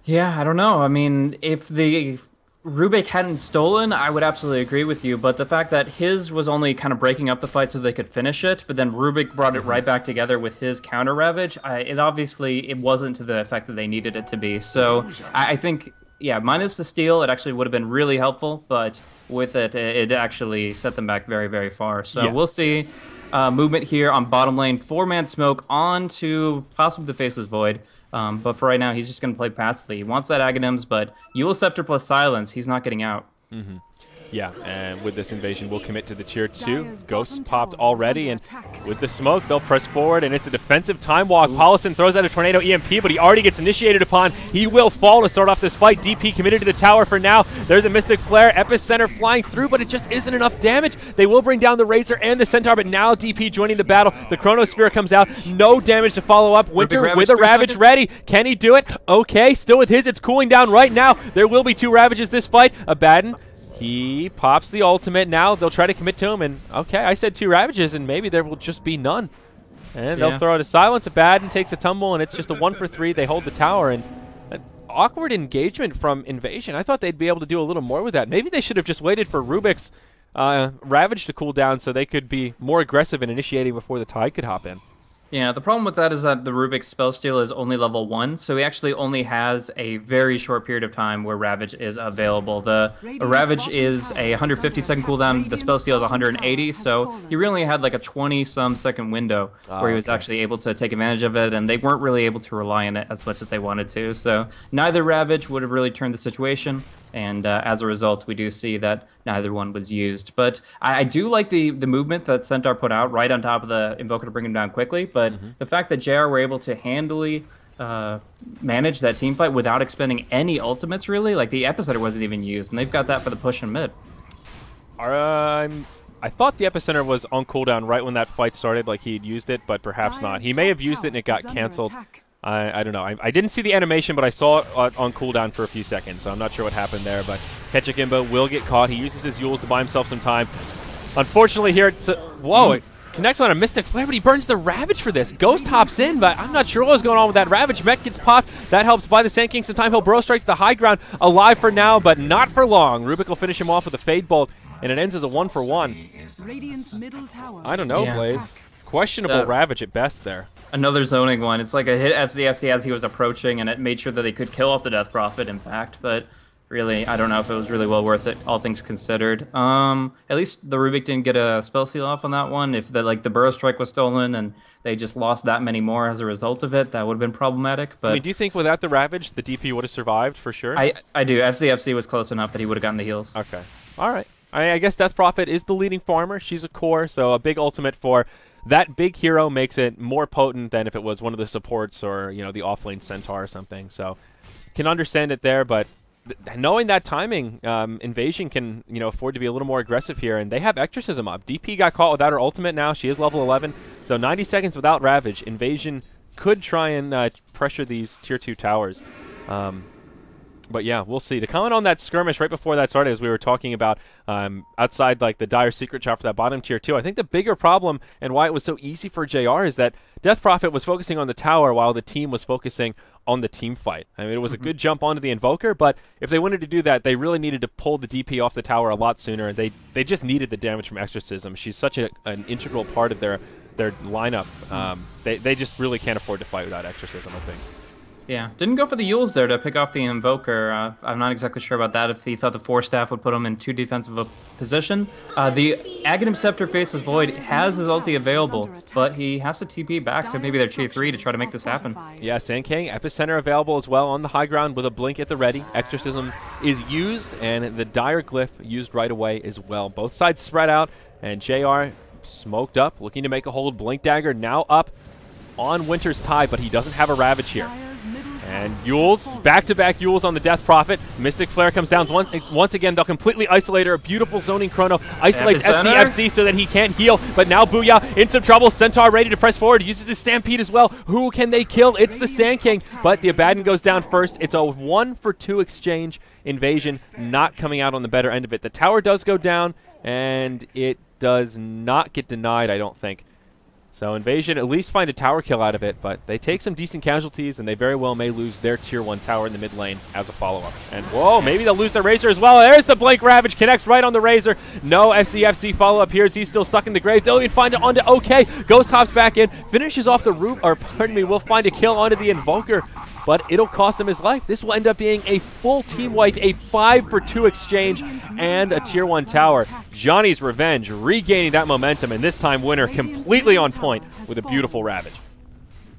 Yeah, I don't know. I mean, if the Rubik hadn't stolen, I would absolutely agree with you, but the fact that his was only kind of breaking up the fight so they could finish it, but then Rubik brought it right back together with his counter Ravage, it wasn't to the effect that they needed it to be. So I think, yeah, minus the steal, it actually would have been really helpful, but with it, it actually set them back very, very far. So yes. We'll see movement here on bottom lane. 4-man smoke on to possibly the Faceless Void. But for right now, he's just going to play passively. He wants that Aghanims, but Eul Scepter plus Silence, he's not getting out. Mm-hmm. Yeah, and with this invasion, we'll commit to the tier 2. Ghosts popped already, and with the smoke, they'll press forward, and it's a defensive time walk. Paulison throws out a Tornado EMP, but he already gets initiated upon. He will fall to start off this fight. DP committed to the tower for now. There's a Mystic Flare, Epicenter flying through, but it just isn't enough damage. They will bring down the Razor and the Centaur, but now DP joining the battle. The Chronosphere comes out. No damage to follow up. Winter with a Ravage ready. Can he do it? Okay, still with his. It's cooling down right now. There will be 2 Ravages this fight. Abaddon. He pops the ultimate. Now they'll try to commit to him, and okay, I said 2 Ravages, and maybe there will just be none. And they'll throw out a Silence. Abaddon takes a tumble, and it's just a 1 for 3. They hold the tower, and an awkward engagement from Invasion. I thought they'd be able to do a little more with that. Maybe they should have just waited for Rubik's Ravage to cool down so they could be more aggressive in initiating before the Tide could hop in. Yeah, the problem with that is that the Rubik's spell steal is only level 1, so he actually only has a very short period of time where Ravage is available. The Ravage is a 150-second cooldown, the spell steal is 180, so he really had like a 20-some second window where he was actually able to take advantage of it, and they weren't really able to rely on it as much as they wanted to. So neither Ravage would have really turned the situation, and as a result, we do see that neither one was used. But I do like the movement that Centaur put out right on top of the Invoker to bring him down quickly, but the fact that JR were able to handily manage that team fight without expending any ultimates, really, like the Epicenter wasn't even used, and they've got that for the push in mid. I thought the Epicenter was on cooldown right when that fight started, like he'd used it, but perhaps not. He may have used it and it got canceled. I don't know. I didn't see the animation, but I saw it on cooldown for a few seconds, so I'm not sure what happened there. But Ketchikimbo will get caught. He uses his Euls to buy himself some time. Unfortunately here, it's... whoa, it connects on a Mystic Flare, but he burns the Ravage for this. Ghost hops in, but I'm not sure what was going on with that Ravage. Mech gets popped. That helps buy the Sand King some time. He'll Burrow Strike to the high ground. Alive for now, but not for long. Rubik will finish him off with a Fade Bolt, and it ends as a 1 for 1. Radiant's middle tower I don't know, Blaze. Questionable Ravage at best there. Another zoning one. It's like a hit FCFC as he was approaching, and it made sure that they could kill off the Death Prophet, in fact. But really, I don't know if it was really well worth it, all things considered. At least the Rubik didn't get a spell seal off on that one. If the Burrow Strike was stolen and they just lost that many more as a result of it, that would have been problematic. But I mean, do you think without the Ravage, the DP would have survived for sure? I do. FCFC was close enough that he would have gotten the heals. Okay. All right. I guess Death Prophet is the leading farmer. She's a core, so a big ultimate for that big hero makes it more potent than if it was one of the supports or, you know, the offlane Centaur or something. So can understand it there, but knowing that timing, Invasion can, you know, afford to be a little more aggressive here, and they have Exorcism up. DP got caught without her ultimate now. She is level 11, so 90 seconds without Ravage. Invasion could try and pressure these tier 2 towers. But yeah, we'll see. To comment on that skirmish right before that started, as we were talking about outside like the dire secret shot for that bottom tier 2, I think the bigger problem and why it was so easy for JR is that Death Prophet was focusing on the tower while the team was focusing on the team fight. I mean, it was a good jump onto the Invoker, but if they wanted to do that, they really needed to pull the DP off the tower a lot sooner. They just needed the damage from Exorcism. She's such an integral part of their their lineup. They just really can't afford to fight without Exorcism, I think. Yeah, didn't go for the Yules there to pick off the Invoker. I'm not exactly sure about that, if he thought the Force Staff would put him in too defensive a position. The Aghanim Scepter faces Void, has his ulti available, but he has to TP back to maybe their tier 3 to try to make this happen. Yeah, Sand King, Epicenter available as well on the high ground with a blink at the ready. Exorcism is used, and the Dire Glyph used right away as well. Both sides spread out, and JR smoked up, looking to make a hold. Blink Dagger now up on Winter's Tide, but he doesn't have a Ravage here. And Yules, back-to-back Yules on the Death Prophet. Mystic Flare comes down once again. They'll completely isolate her. A beautiful zoning chrono. Isolates FCFC so that he can't heal. But now Booyah in some trouble. Centaur ready to press forward. Uses his Stampede as well. Who can they kill? It's the Sand King. But the Abaddon goes down first. It's a 1-for-2 exchange. Invasion not coming out on the better end of it. The tower does go down, and it does not get denied, I don't think. So Invasion at least find a tower kill out of it, but they take some decent casualties, and they very well may lose their tier 1 tower in the mid lane as a follow-up. And whoa, maybe they'll lose their Razor as well. There's the Blink Ravage, connects right on the Razor. No FCFC follow-up here as he's still stuck in the grave. They'll even find it onto OK. Ghost hops back in, finishes off the roof, or pardon me, will find a kill onto the Invoker, but it'll cost him his life. This will end up being a full team wipe, a 5-for-2 exchange, and a tier 1 tower. Johnny's Revenge regaining that momentum, and this time Winter completely on point with a beautiful Ravage.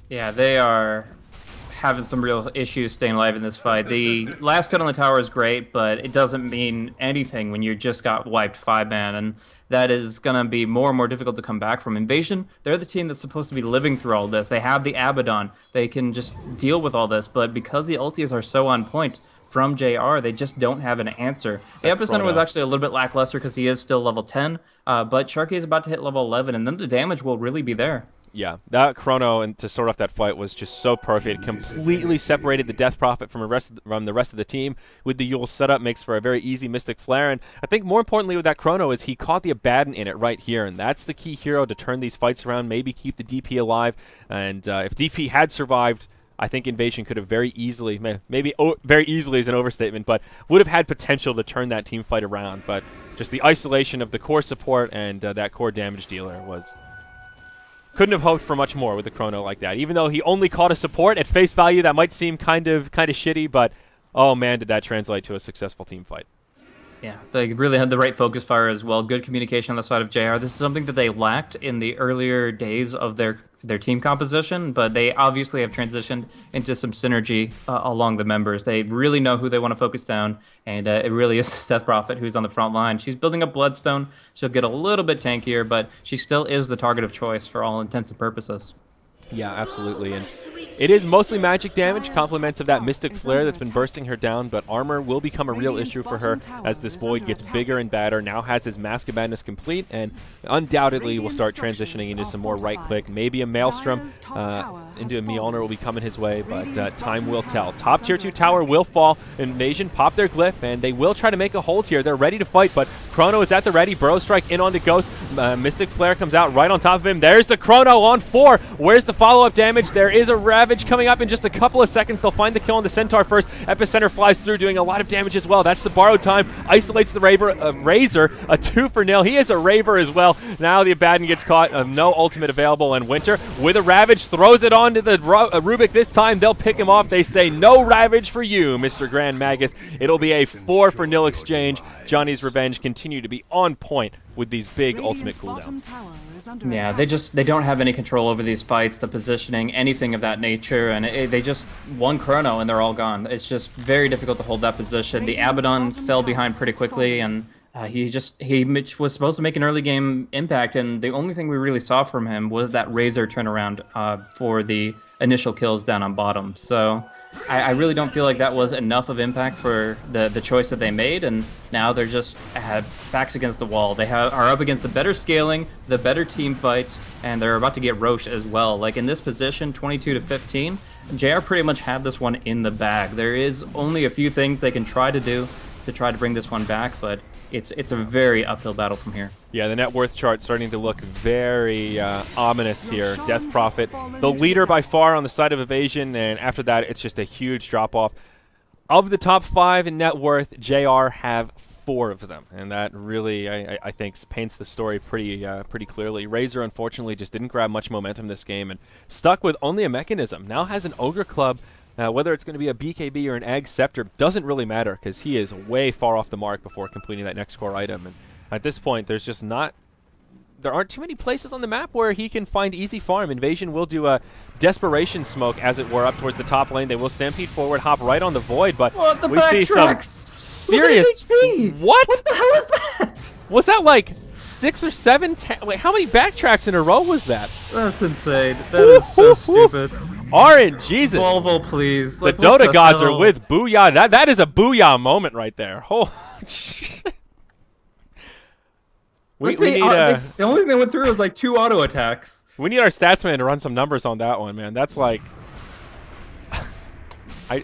Yeah, they are having some real issues staying alive in this fight. The last hit on the tower is great, but it doesn't mean anything when you just got wiped 5-man, and that is going to be more and more difficult to come back from. Invasion, they're the team that's supposed to be living through all this. They have the Abaddon. They can just deal with all this, but because the ultis are so on point from JR, they just don't have an answer. The Epicenter was actually a little bit lackluster because he is still level 10, but Sharky is about to hit level 11, and then the damage will really be there. Yeah, that chrono and to start off that fight was just so perfect. Completely separated the Death Prophet from the rest of the team. With the Yule setup, makes for a very easy Mystic Flare. And I think more importantly with that chrono is he caught the Abaddon in it right here, and that's the key hero to turn these fights around. Maybe keep the DP alive. And if DP had survived, I think Invasion could have very easily, maybe very easily is an overstatement, but would have had potential to turn that team fight around. But just the isolation of the core support and that core damage dealer was. Couldn't have hoped for much more with a chrono like that. Even though he only caught a support at face value, that might seem kind of shitty, but oh man, did that translate to a successful team fight. Yeah, they really had the right focus fire as well. Good communication on the side of JR. This is something that they lacked in the earlier days of their team composition, but they obviously have transitioned into some synergy along the members. They really know who they want to focus down, and it really is Death Prophet who's on the front line. She's building up Bloodstone. She'll get a little bit tankier, but she still is the target of choice for all intents and purposes. Yeah, absolutely. And it is mostly magic damage, compliments of that Mystic Flare that's been bursting her down, but armor will become a real issue for her as this Void gets bigger and badder. Now has his Mask of Madness complete, and undoubtedly will start transitioning into some more right-click. Maybe a Maelstrom into a Mjolnir will be coming his way, but time will tell. Top tier 2 tower will fall. Invasion pop their glyph, and they will try to make a hold here. They're ready to fight, but Chrono is at the ready. Burrow Strike in onto Ghost. Mystic Flare comes out right on top of him. There's the Chrono on 4. Where's the follow-up damage? There is a Ravage coming up in just a couple of seconds. They'll find the kill on the Centaur first. Epicenter flies through, doing a lot of damage as well. That's the borrowed time. Isolates the Razor. A 2-for-0. He is a Raver as well. Now the Abaddon gets caught. No ultimate available, and Winter with a Ravage throws it onto the Rubik this time. They'll pick him off. They say, no Ravage for you, Mr. Grand Magus. It'll be a 4-for-0 exchange. Johnny's Revenge continue to be on point with these big ultimate cooldowns. Yeah, they don't have any control over these fights, the positioning, anything of that nature, and they just one chrono and they're all gone. It's just very difficult to hold that position. The Abaddon fell behind pretty quickly, and he was supposed to make an early game impact, and the only thing we really saw from him was that Razor turnaround for the initial kills down on bottom. So I really don't feel like that was enough of impact for the choice that they made, and now they're just backs against the wall. They are up against the better scaling, the better team fight, and they're about to get Roche as well. Like in this position, 22-15, JR pretty much have this one in the bag. There is only a few things they can try to do to try to bring this one back, but it's a very uphill battle from here. Yeah, the net worth chart starting to look very ominous here. Death Prophet, the leader by far on the side of Evasion, and after that, it's just a huge drop-off. Of the top 5 in net worth, JR have 4 of them, and that really, I think, paints the story pretty clearly. Razor, unfortunately, just didn't grab much momentum this game and stuck with only a mechanism. Now has an Ogre Club. Whether it's going to be a BKB or an Egg Scepter doesn't really matter because he is way far off the mark before completing that next core item. And at this point, there aren't too many places on the map where he can find easy farm. Invasion will do a desperation smoke, as it were, up towards the top lane. They will stampede forward, hop right on the Void, but we see some serious... HP. What? What the hell is that? Was that like 6 or 7? Wait, how many backtracks in a row was that? That's insane. That is so stupid. RNGesus. Volvo, please. The Dota gods are with Booyah. That is a Booyah moment right there. Oh, we need the only thing that went through was like 2 auto attacks. We need our stats man to run some numbers on that one, man. That's like I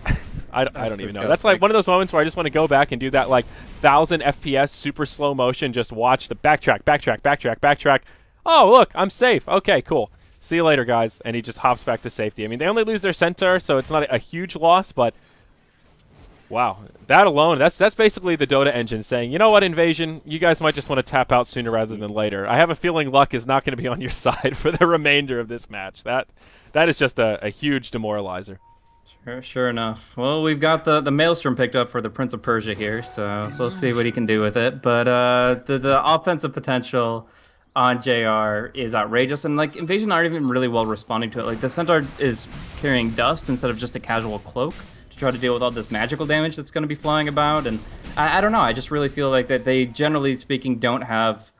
don't even know. That's like one of those moments where I just want to go back and do that like 1000 FPS super slow motion, just watch the backtrack. Oh, look, I'm safe. Okay, cool. See you later, guys. And he just hops back to safety. I mean, they only lose their centaur, so it's not a huge loss, but wow, that alone, that's basically the Dota engine saying, you know what, Invasion, you guys might just want to tap out sooner rather than later. I have a feeling luck is not going to be on your side for the remainder of this match. That is just a huge demoralizer. Sure enough. Well, we've got the Maelstrom picked up for the Prince of Persia here, so we'll see what he can do with it. But the offensive potential on JR is outrageous, and like Invasion aren't even really well responding to it. Like the Centaur is carrying dust instead of just a casual cloak to try to deal with all this magical damage that's going to be flying about, and I don't know. I just really feel like that they, generally speaking, don't have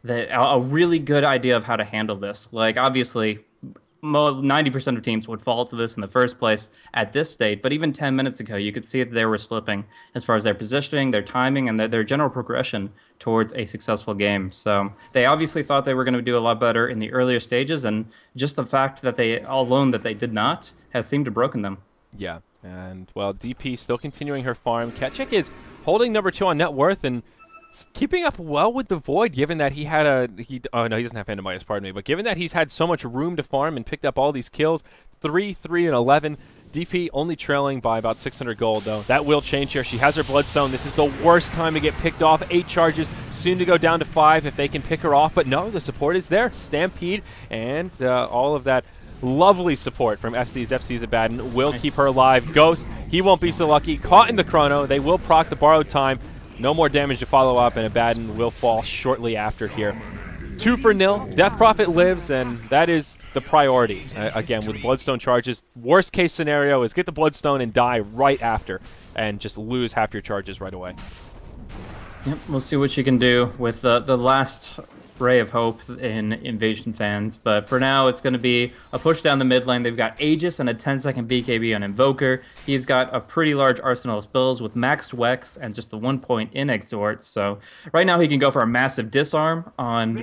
a really good idea of how to handle this. Like obviously 90% of teams would fall to this in the first place at this state, but even 10 minutes ago, you could see that they were slipping as far as their positioning, their timing, and their general progression towards a successful game. So they obviously thought they were going to do a lot better in the earlier stages, and just the fact that they did not has seemed to broken them. Yeah, and well, DP still continuing her farm. Ketchik is holding number 2 on net worth and keeping up well with the Void, given that he had oh no, he doesn't have Phantom Bias, pardon me, but given that he's had so much room to farm and picked up all these kills, 3, 3, and 11. DP only trailing by about 600 gold, though. That will change here. She has her Bloodstone. This is the worst time to get picked off. 8 charges, soon to go down to 5 if they can pick her off. But no, the support is there. Stampede and all of that lovely support from FC's Abaddon will keep her alive. Ghost, he won't be so lucky. Caught in the chrono. They will proc the borrowed time. No more damage to follow up, and Abaddon will fall shortly after here. 2-0. Death Prophet lives, and that is the priority. Again, with Bloodstone charges, worst case scenario is get the Bloodstone and die right after, and just lose half your charges right away. Yep, we'll see what she can do with the last ray of hope in Invasion fans. But for now, it's going to be a push down the mid lane. They've got Aegis and a 10-second BKB on Invoker. He's got a pretty large arsenal of spells with maxed Wex and just the 1 point in Exhort. So right now he can go for a massive disarm on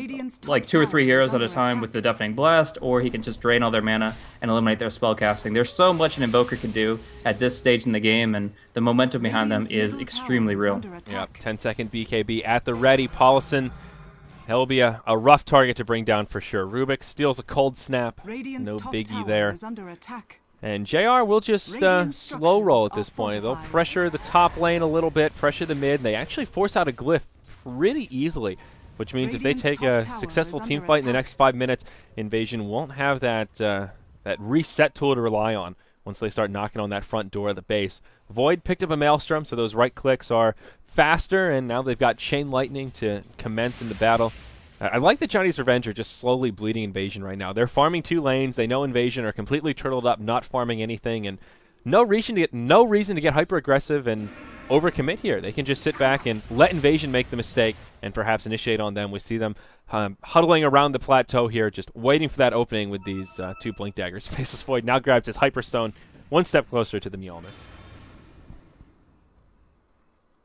like 2 or 3 heroes at a time with the Deafening Blast, or he can just drain all their mana and eliminate their spell casting. There's so much an Invoker can do at this stage in the game, and the momentum behind them is extremely real. Yep, 10-second BKB at the ready. Paulison, he'll be a rough target to bring down for sure. Rubik steals a cold snap. No biggie there. And JR will just slow roll at this point. They'll pressure the top lane a little bit, pressure the mid. They actually force out a glyph pretty easily, which means if they take a successful team fight in the next 5 minutes, Invasion won't have that reset tool to rely on once they start knocking on that front door of the base. Void picked up a Maelstrom, so those right clicks are faster, and now they've got Chain Lightning to commence in the battle. I like that Johnny's Revenge are just slowly bleeding Invasion right now. They're farming 2 lanes. They know Invasion are completely turtled up, not farming anything, and no reason to get hyper-aggressive and overcommit here. They can just sit back and let Invasion make the mistake and perhaps initiate on them. We see them huddling around the plateau here, just waiting for that opening with these 2 Blink Daggers. Faceless Void now grabs his Hyperstone 1 step closer to the Mjolnir.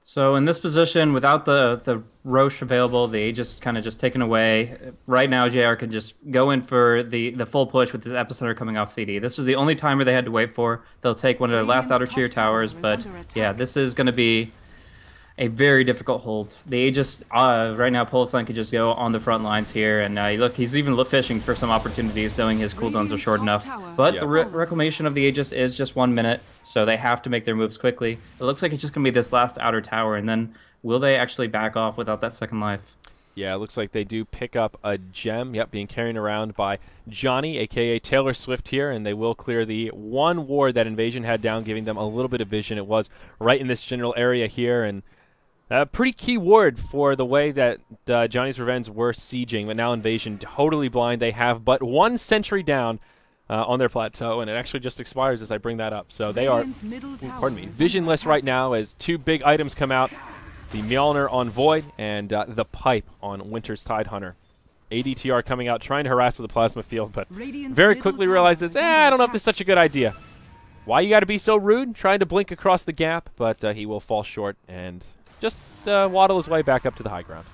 So in this position, without the Roche available, the Aegis kind of just taken away. Right now, JR can just go in for the full push with his Epicenter coming off CD. This was the only timer they had to wait for. They'll take one of their last outer tier towers, but yeah, this is going to be a very difficult hold. The Aegis, right now, Polisson could just go on the front lines here, and look, he's even fishing for some opportunities, knowing his cooldowns are short enough. But the reclamation of the Aegis is just 1 minute, so they have to make their moves quickly. It looks like it's just going to be this last outer tower, and then will they actually back off without that second life? Yeah, it looks like they do pick up a gem. Yep, being carried around by Johnny, a.k.a. Taylor Swift here, and they will clear the one ward that Invasion had down, giving them a little bit of vision. It was right in this general area here, and a pretty key ward for the way that Johnny's Revenge were sieging, but now Invasion totally blind. They have but one sentry down on their plateau, and it actually just expires as I bring that up. So they are, visionless right now as two big items come out. The Mjolnir on Void and the Pipe on Winter's Tidehunter. ADTR coming out trying to harass with the Plasma Field, but very quickly realizes, I don't know if this is such a good idea. Why you got to be so rude? Trying to blink across the gap, but he will fall short and just waddle his way back up to the high ground.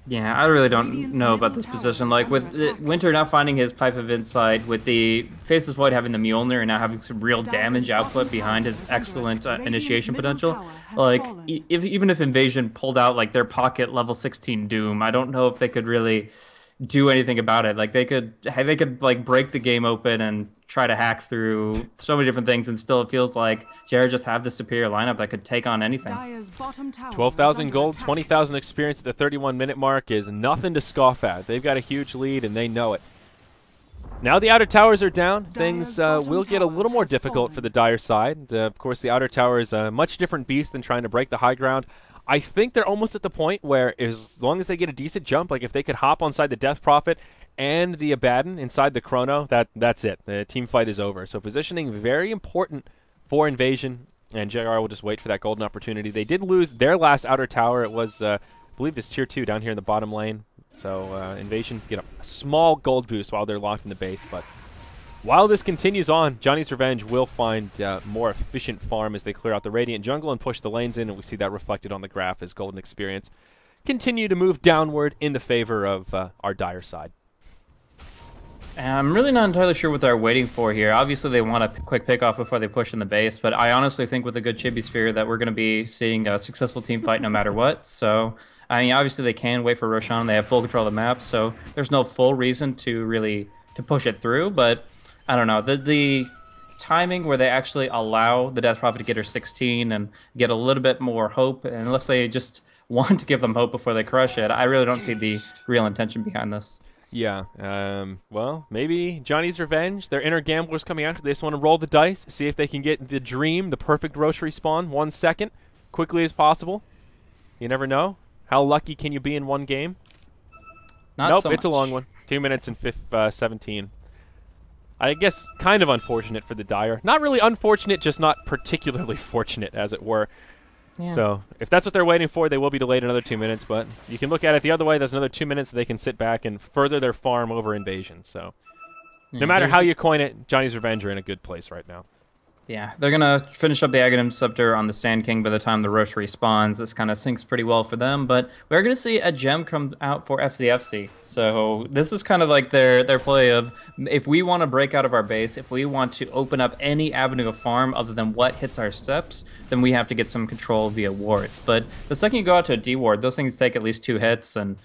Yeah, I really don't know about this position. Like, with Winter now finding his Pipe of Insight, with the Faceless Void having the Mjolnir and now having some real damage output behind his excellent initiation potential, like, even if Invasion pulled out, like, their pocket level 16 Doom, I don't know if they could really do anything about it. Like, they could like, break the game open and try to hack through so many different things, and still it feels like Jared just have the superior lineup that could take on anything. 12,000 gold, 20,000 experience at the 31-minute mark is nothing to scoff at. They've got a huge lead, and they know it. Now the outer towers are down. Things will get a little more difficult for the Dire side. Of course, the outer tower is a much different beast than trying to break the high ground. I think they're almost at the point where as long as they get a decent jump, like if they could hop onside the Death Prophet and the Abaddon inside the Chrono, that's it. The team fight is over. So positioning very important for Invasion, and JR will just wait for that golden opportunity. They did lose their last outer tower. It was, I believe, this tier 2 down here in the bottom lane. So Invasion get a small gold boost while they're locked in the base, but while this continues on, Johnny's Revenge will find more efficient farm as they clear out the Radiant Jungle and push the lanes in, and we see that reflected on the graph as Golden Experience continue to move downward in the favor of our Dire side. I'm really not entirely sure what they're waiting for here. Obviously, they want a quick pickoff before they push in the base, but I honestly think with a good Chibi Sphere that we're going to be seeing a successful team fight no matter what. So, I mean, obviously they can wait for Roshan. They have full control of the map, so there's no full reason to really push it through, but I don't know. The timing where they actually allow the Death Prophet to get her 16 and get a little bit more hope, and unless they just want to give them hope before they crush it, I really don't see the real intention behind this. Yeah, well, maybe Johnny's Revenge, their inner gamblers coming out. They just want to roll the dice, see if they can get the dream, the perfect Roche respawn, 1 second, quickly as possible. You never know. How lucky can you be in one game? Nope, it's a long one. 2 minutes and 17. I guess kind of unfortunate for the Dire. Not really unfortunate, just not particularly fortunate, as it were. Yeah. So if that's what they're waiting for, they will be delayed another 2 minutes. But you can look at it the other way. That's another 2 minutes that they can sit back and further their farm over Invasion. So no matter how you coin it, Johnny's Revenge are in a good place right now. Yeah, they're going to finish up the Aghanim Scepter on the Sand King by the time the Roche respawns. This kind of syncs pretty well for them, but we're going to see a gem come out for FCFC. So this is kind of like their play of, if we want to break out of our base, if we want to open up any avenue of farm other than what hits our steps, then we have to get some control via wards. But the second you go out to a D ward, those things take at least 2 hits, and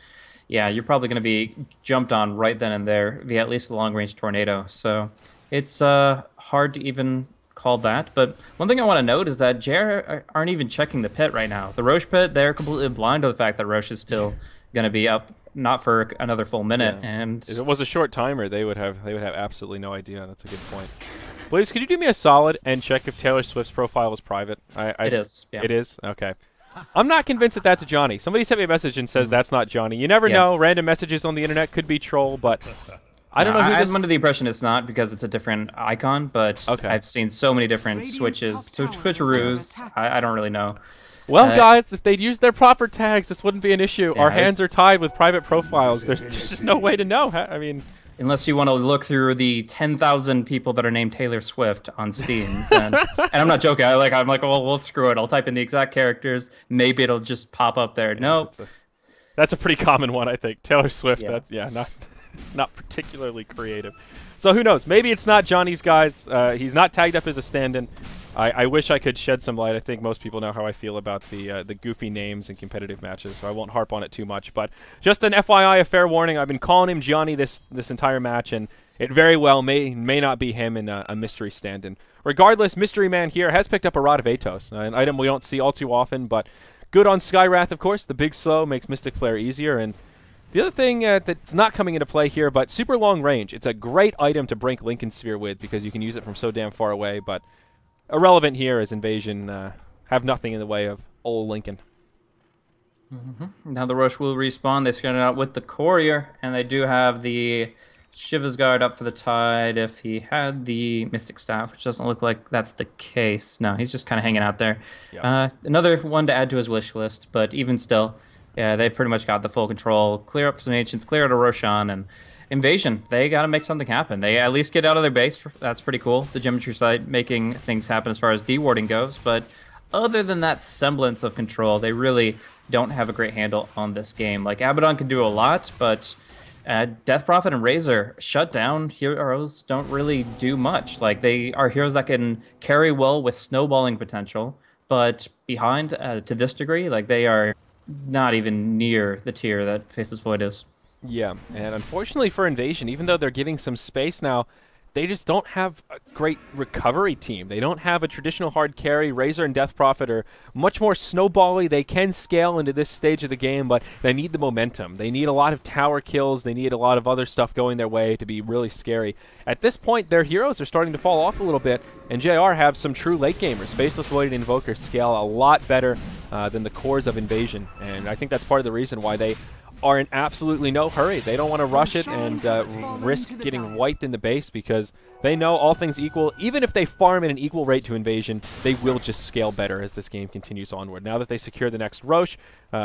yeah, you're probably going to be jumped on right then and there via at least a long-range tornado. So it's hard to even call that, but one thing I want to note is that JR aren't even checking the pit right now. The Roche pit, they're completely blind to the fact that Roche is still going to be up, not for another full minute. Yeah. And if it was a short timer, they would have absolutely no idea. That's a good point. Blaze, could you do me a solid and check if Taylor Swift's profile is private? It is. Yeah. It is? Okay. I'm not convinced that that's Johnny. Somebody sent me a message and says that's not Johnny. You never know. Random messages on the internet could be troll, but I don't know. I'm under the impression it's not because it's a different icon, but I've seen so many different switcheroos. I don't really know. Well, guys, if they'd used their proper tags, this wouldn't be an issue. Yeah, our hands are tied with private profiles. There's just no way to know. I mean, unless you want to look through the 10,000 people that are named Taylor Swift on Steam. And I'm not joking. I'm like, well, screw it. I'll type in the exact characters. Maybe it'll just pop up there. No. That's a pretty common one, I think. Taylor Swift, not particularly creative. So who knows? Maybe it's not Johnny's guys. He's not tagged up as a stand-in. I wish I could shed some light. I think most people know how I feel about the goofy names in competitive matches, so I won't harp on it too much. But just an FYI, a fair warning. I've been calling him Johnny this entire match, and it very well may not be him in a mystery stand-in. Regardless, Mystery Man here has picked up a Rod of Atos, an item we don't see all too often, but Good on Skywrath, of course. The big slow makes Mystic Flare easier. And the other thing that's not coming into play here, but super long range. It's a great item to break Lincoln Sphere with because you can use it from so damn far away. But irrelevant here as Invasion have nothing in the way of old Lincoln. Now the Roche will respawn. They started out with the Courier, and they do have the Shiva's Guard up for the Tide if he had the Mystic Staff, which doesn't look like that's the case. No, he's just kind of hanging out there. Yep. Another one to add to his wish list, but even still, yeah, they pretty much got the full control. Clear up some Ancients, clear out a Roshan, and Invasion. They got to make something happen. They at least get out of their base. That's pretty cool. The Geometry side making things happen as far as dewarding goes, but other than that semblance of control, they really don't have a great handle on this game. Like, Abaddon can do a lot, but Death Prophet and Razor shut down heroes don't really do much. Like, they are heroes that can carry well with snowballing potential, but behind to this degree, like, they are not even near the tier that Faceless Void is. Yeah, and unfortunately for Invasion, even though they're getting some space now, they just don't have a great recovery team. They don't have a traditional hard carry. Razor and Death Prophet are much more snowbally. They can scale into this stage of the game, but they need the momentum. They need a lot of tower kills. They need a lot of other stuff going their way to be really scary. At this point, their heroes are starting to fall off a little bit, and JR have some true late gamers. Faceless Void and Invoker scale a lot better than the cores of Invasion, and I think that's part of the reason why they are in absolutely no hurry. They don't want to rush it and risk getting wiped in the base because they know, all things equal, even if they farm at an equal rate to Invasion, they will just scale better as this game continues onward. Now that they secure the next Roche,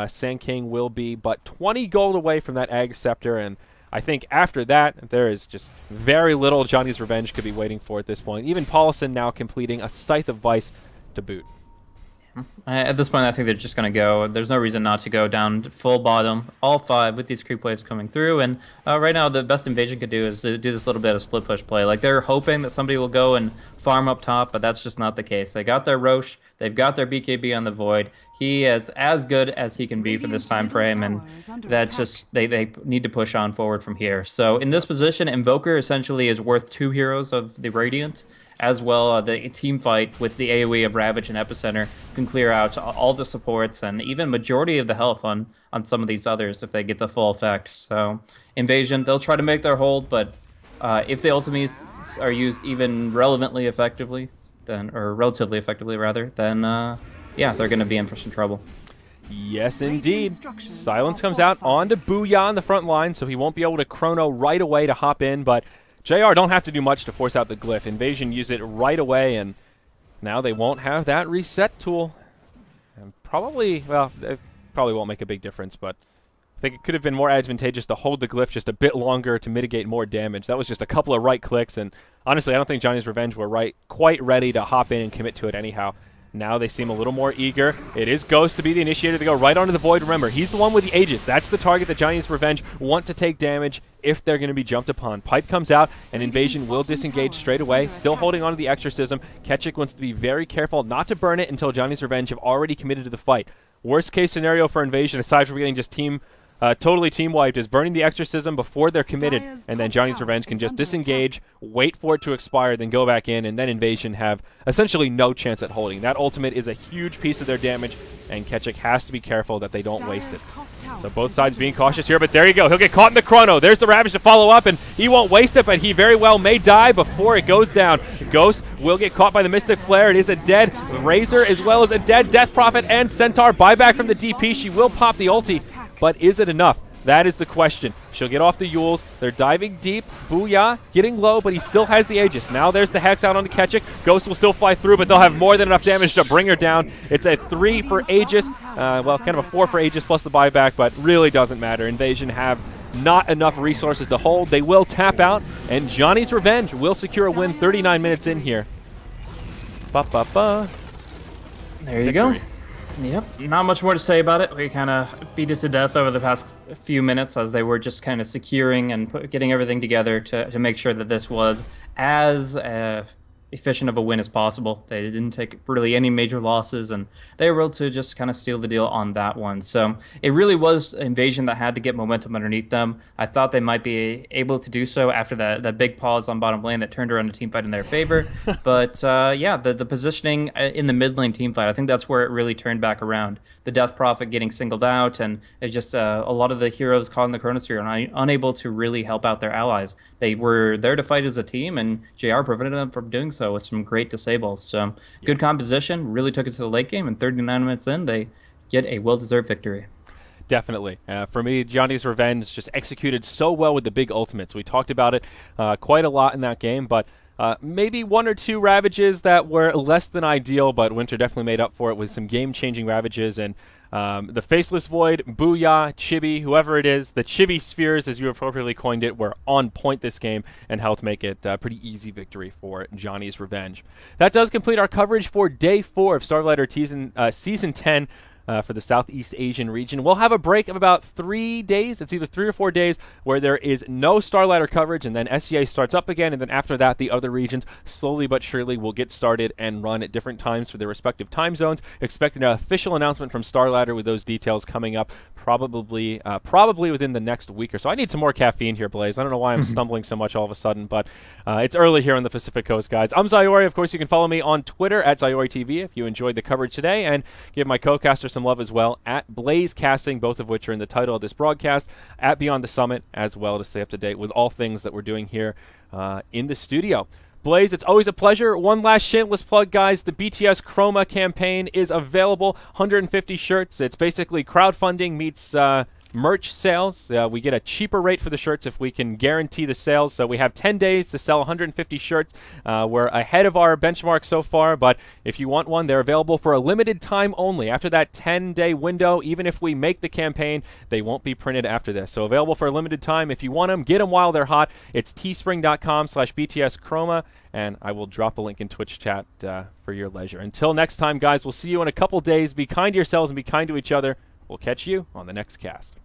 Sand King will be but 20 gold away from that Ag Scepter, and I think after that, there is just very little Johnny's Revenge could be waiting for at this point. Even Paulison now completing a Scythe of Vice to boot. At this point, I think they're just going to go. There's no reason not to go down full bottom, all 5 with these creep waves coming through. And right now, the best Invasion could do is to do this little bit of split push play. Like, they're hoping that somebody will go and farm up top, but that's just not the case. They got their Roche, they've got their BKB on the Void. He is as good as he can be for this time frame, and that's just they need to push on forward from here. So in this position, Invoker essentially is worth 2 heroes of the Radiant. As well, the team fight with the AoE of Ravage and Epicenter can clear out all the supports and even majority of the health on some of these others if they get the full effect. So Invasion, they'll try to make their hold, but if the ultimates are used even relevantly effectively, then, or relatively effectively rather, then yeah, they're going to be in for some trouble. Yes, indeed. Silence comes out onto Booyah on the front line, so he won't be able to chrono right away to hop in, but JR don't have to do much to force out the glyph. Invasion use it right away, and now they won't have that reset tool. And probably, well, it probably won't make a big difference, but I think it could have been more advantageous to hold the glyph just a bit longer to mitigate more damage. That was just a couple of right clicks, and honestly, I don't think Johnny's Revenge were quite ready to hop in and commit to it anyhow. Now they seem a little more eager. It is Ghost to be the initiator to go right onto the Void. Remember, he's the one with the Aegis. That's the target that Johnny's Revenge want to take damage if they're going to be jumped upon. Pipe comes out, and Invasion will disengage straight away. Still holding onto the Exorcism. Ketchik wants to be very careful not to burn it until Johnny's Revenge have already committed to the fight. Worst case scenario for Invasion, aside from getting just totally team wiped, is burning the Exorcism before they're committed, and then Johnny's Revenge can just disengage, wait for it to expire, then go back in, and then Invasion have essentially no chance at holding. That ultimate is a huge piece of their damage, and Ketchik has to be careful that they don't waste it. So both sides being cautious here, but there you go. He'll get caught in the chrono. There's the Ravage to follow up, and he won't waste it, but he very well may die before it goes down. Ghost will get caught by the Mystic Flare. It is a dead Razor as well as a dead Death Prophet and Centaur. Buyback from the DP. She will pop the ulti. But is it enough? That is the question. She'll get off the Yules. They're diving deep. Booyah getting low, but he still has the Aegis. Now there's the Hex out onto Ketchik. Ghost will still fly through, but they'll have more than enough damage to bring her down. It's a 3 for Aegis. Well, kind of a 4 for Aegis plus the buyback, but really doesn't matter. Invasion have not enough resources to hold. They will tap out, and Johnny's Revenge will secure a win 39 minutes in here. Ba-ba-ba. There you go. Yep, not much more to say about it. We kind of beat it to death over the past few minutes as they were just kind of securing and getting everything together to make sure that this was as efficient of a win as possible. They didn't take really any major losses, and they were able to just kind of steal the deal on that one. So it really was Invasion that had to get momentum underneath them. I thought they might be able to do so after that big pause on bottom lane that turned around a team fight in their favor. But yeah, the positioning in the mid lane team fight, I think that's where it really turned back around. The Death Prophet getting singled out, and it's just a lot of the heroes caught in the Chronosphere and unable to really help out their allies. They were there to fight as a team, and JR prevented them from doing so with some great disables. So good composition, really took it to the late game, and 39 minutes in, they get a well-deserved victory. Definitely. For me, Johnny's Revenge just executed so well with the big ultimates. We talked about it quite a lot in that game, but maybe one or two Ravages that were less than ideal, but Winter definitely made up for it with some game-changing Ravages. And the Faceless Void, Booyah, Chibi, whoever it is, the Chibi Spheres, as you appropriately coined it, were on point this game and helped make it a pretty easy victory for Johnny's Revenge. That does complete our coverage for Day 4 of Starladder Season 10. For the Southeast Asian region. We'll have a break of about 3 days. It's either 3 or 4 days where there is no Starladder coverage, and then SEA starts up again, and then after that, the other regions slowly but surely will get started and run at different times for their respective time zones. Expect an official announcement from Starladder with those details coming up probably within the next week or so. I need some more caffeine here, Blaze. I don't know why I'm stumbling so much all of a sudden, but it's early here on the Pacific Coast, guys. I'm Zayori. Of course, you can follow me on Twitter at ZayoriTV if you enjoyed the coverage today, and give my co-caster some love as well at Blaze Casting, both of which are in the title of this broadcast, at Beyond the Summit as well, to stay up to date with all things that we're doing here in the studio. Blaze, it's always a pleasure. One last shameless plug, guys. The BTS Chroma campaign is available. 150 shirts. It's basically crowdfunding meets merch sales. We get a cheaper rate for the shirts if we can guarantee the sales. So we have 10 days to sell 150 shirts. We're ahead of our benchmark so far, but if you want one, they're available for a limited time only. After that 10-day window, even if we make the campaign, they won't be printed after this. So available for a limited time. If you want them, get them while they're hot. It's teespring.com/BTSchroma, and I will drop a link in Twitch chat for your leisure. Until next time, guys, we'll see you in a couple days. Be kind to yourselves and be kind to each other. We'll catch you on the next cast.